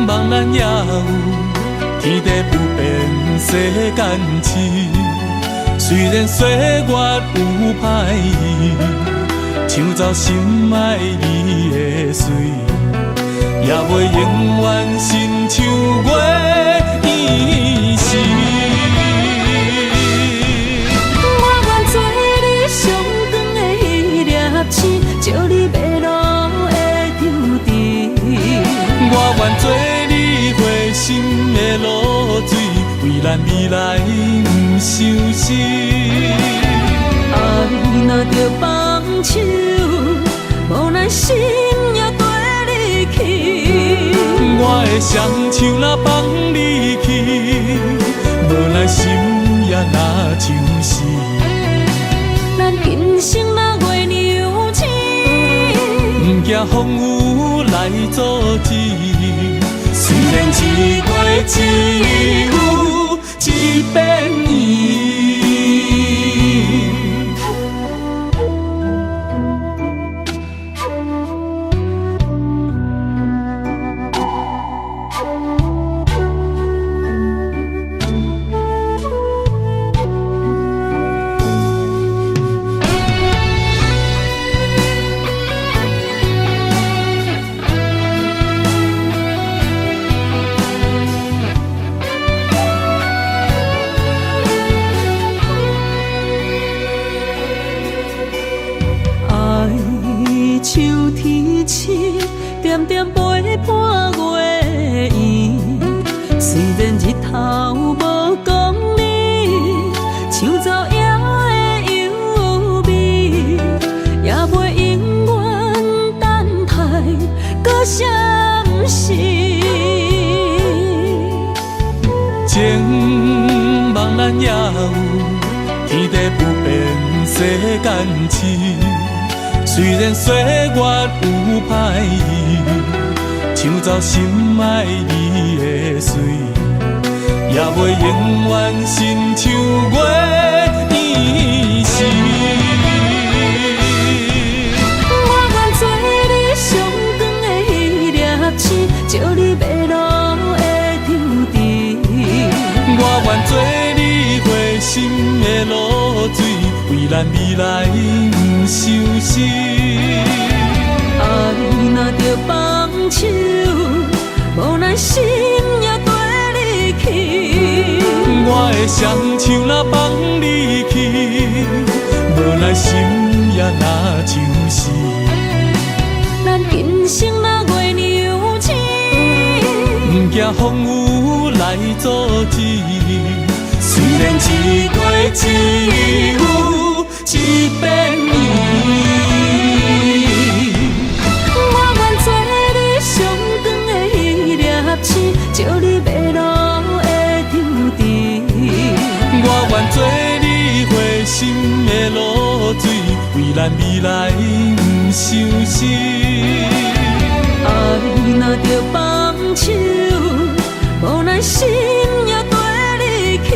茫然也有，天地不变，世间事。虽然岁月有歹意，抢走心爱你的水，也袂永远亲像月依时。我愿做你上长的迄粒星，照你迷路的丢滴。我愿做你回心的露水，为咱未来不伤心。爱若着放手，无咱心也跟你去。我的双手若放你去，无咱心也若像死。咱今生若月娘星，不惊风雨来阻止。虽然一月只有一遍圆。点点陪伴月圆，虽然日头无讲理，抢走夜的幽味，也袂永远等待搁闪失。情茫然也有，天地不变，世间事。虽然岁月有歹意，抢走心爱你的水，也袂永远亲像月依时。我愿做你上长的迄粒星，照你迷路的丢滴。我愿做你回心的露水，为咱未来不伤心。爱若着放手，无咱心也跟你去。我的双手若放你去，无咱心也若像死。咱今生若月娘星，不惊风雨来阻止。虽然一月只有一遍伊。我愿做你上长的迄粒星，照你迷路的张持。我愿做你回心的露水，为咱未来不伤心。爱若着放手，无奈心也跟你去。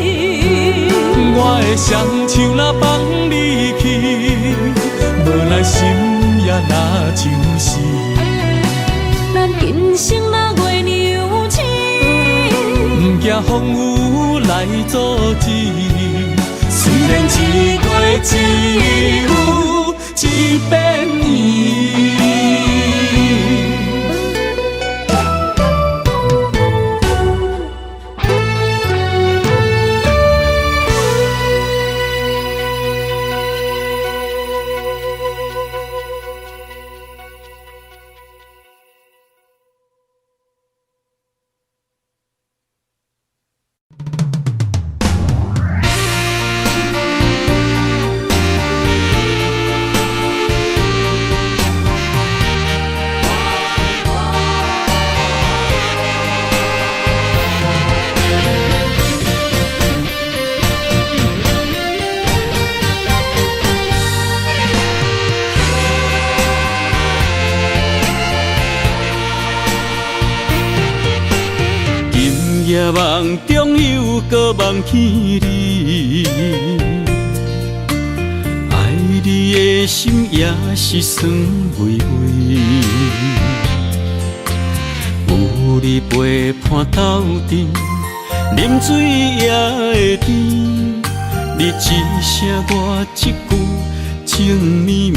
我的双手若放你去，无奈心也若像死。咱今生若月娘星，不惊风雨来阻止。虽然一月只有一遍伊。夜梦中又搁梦起你，爱你的心也是酸微微。有你陪伴斗阵，啉水也会甜。你一声我一句，情绵绵。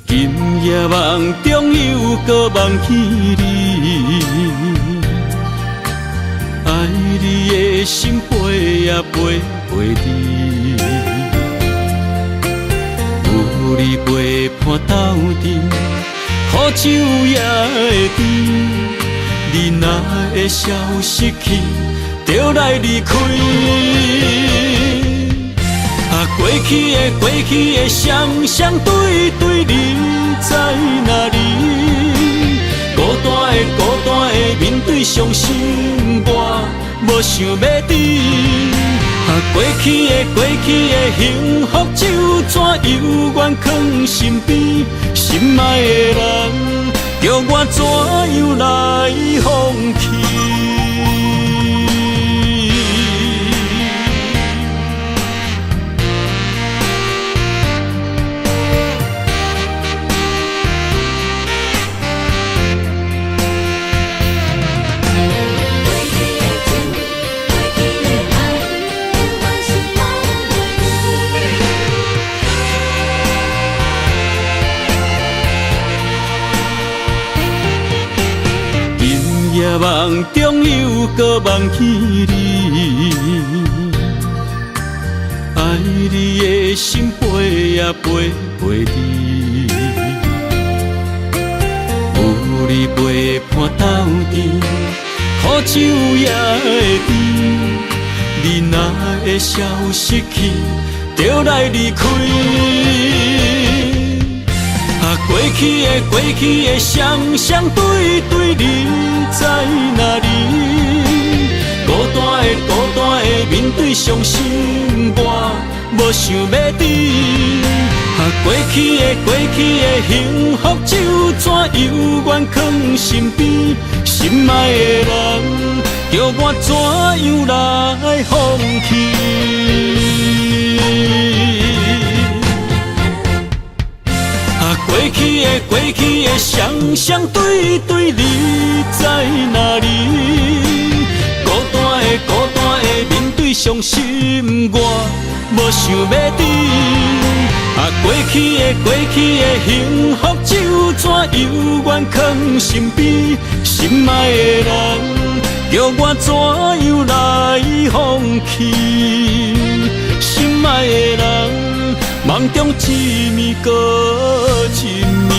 今夜梦中又搁梦起你，爱你的心飞呀飞袂离。有你陪伴斗阵，苦酒也会甜。你若会消失去，就来离开。过去的双对对，你在哪里？孤单的面对伤心，我无想要知。过去的幸福就怎犹原藏身边？心爱的人，叫我怎样来放弃？夜梦中又搁梦起你，爱你的心飞呀飞袂离。有你陪伴斗阵，苦酒也会甜。你若会消失去，就来离开。过去的双对对，你在哪里？孤单的面对伤心，我无想要知。过去的幸福就怎犹原藏身边？心爱的人，叫我怎样来放弃？过去的双对对，你在哪里？孤单的面对伤心，我无想要知。过去的幸福就怎犹原藏身边？心爱的人，叫我怎样来放弃？心爱的人，梦中一暝搁一暝。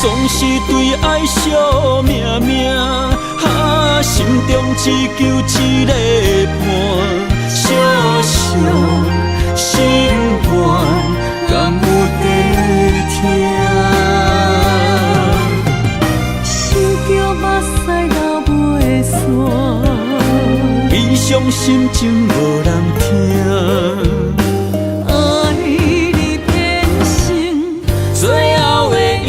总是对爱惜命命，心中只求一个伴，小小心愿，敢有地听？想着目屎流袂散，悲伤心情无人听。爱你变成最后的影。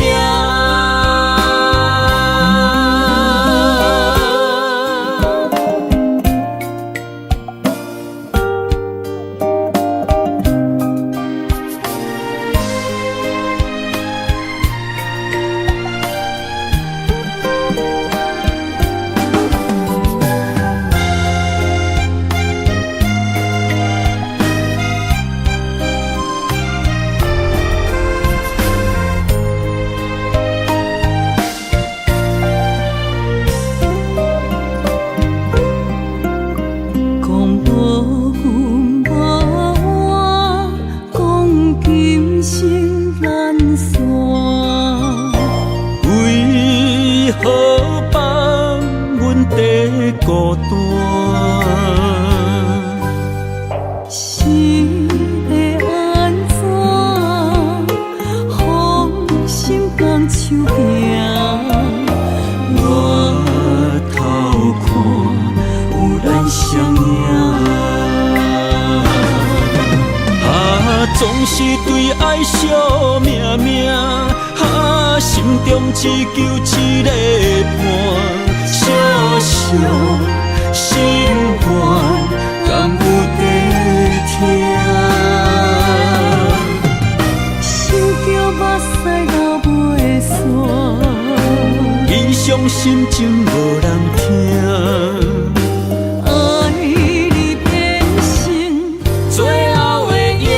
孤单，是要安怎？放心放手行，我头看有咱相影。总是对爱惜命命，心中只求一个伴。小小心愿，敢有地听？想着目屎流袂散，悲伤心情无人听。爱你变成最后的影，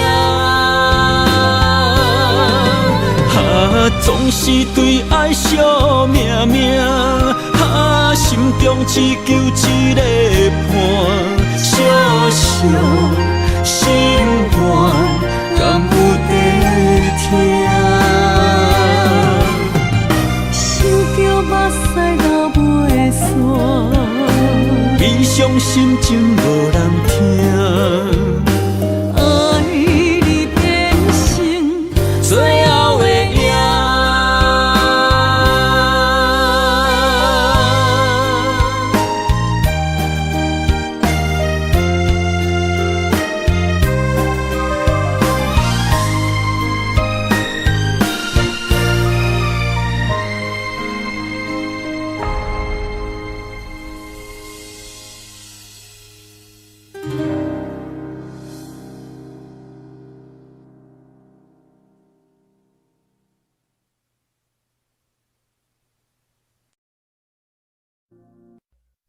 总是对爱惜命命。心中只求一个伴，小小心愿，敢有地听？想着目屎流袂散，悲伤心情无人听。爱你变成最后的影。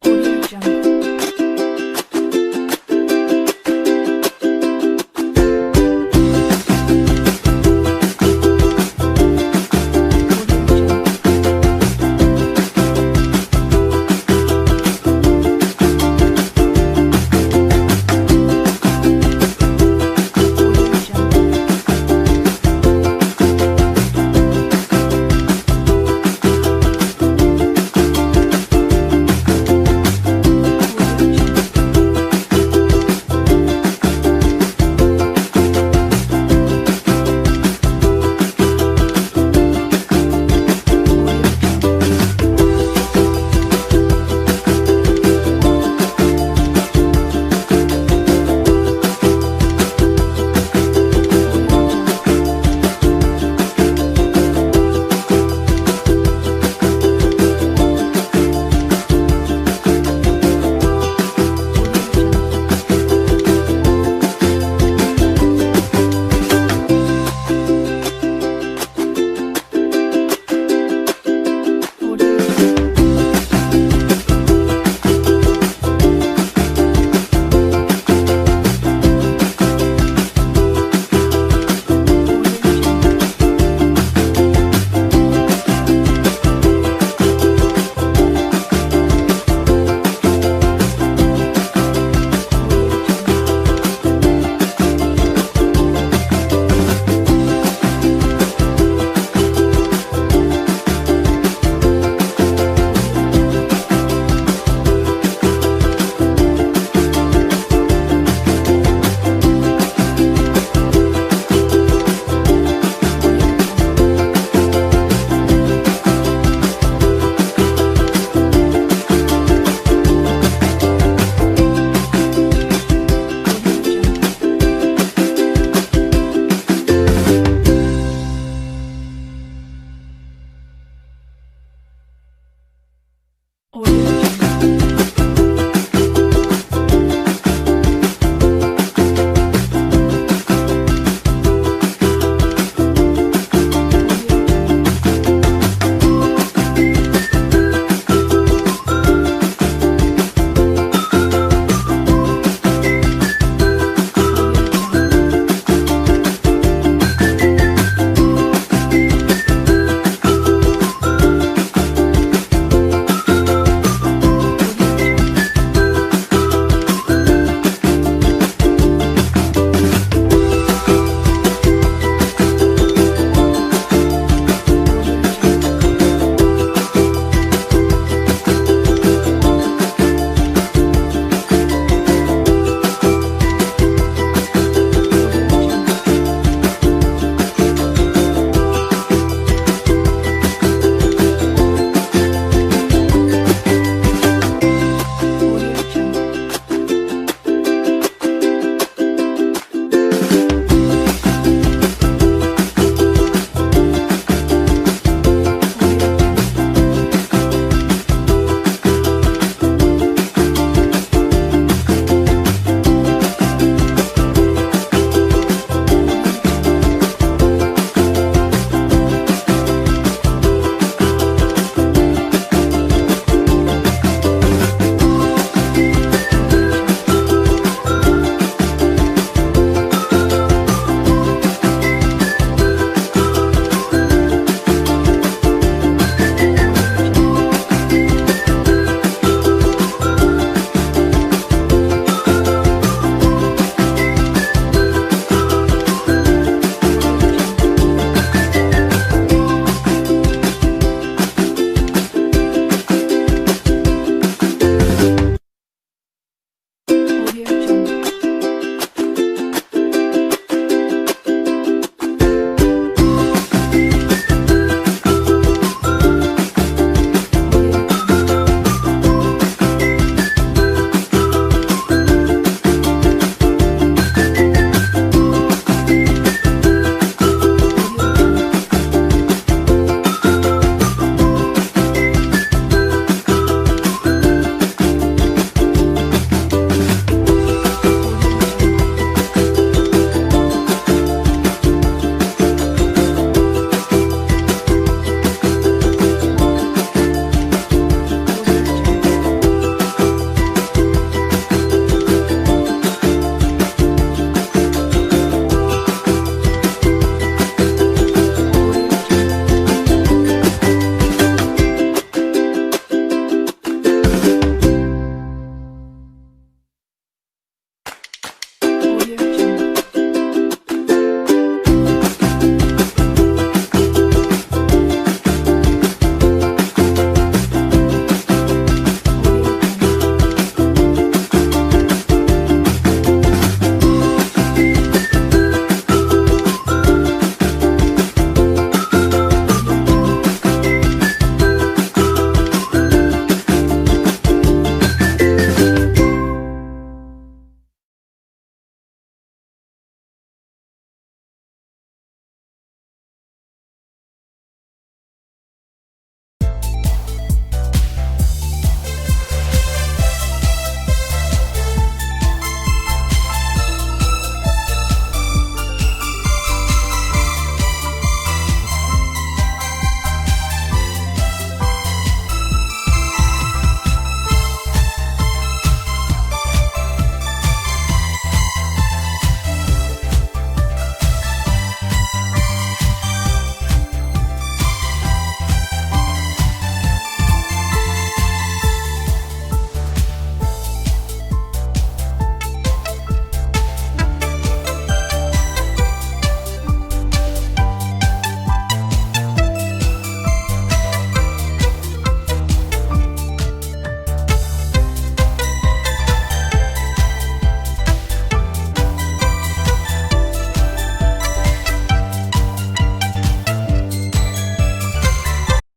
Audio Jungle.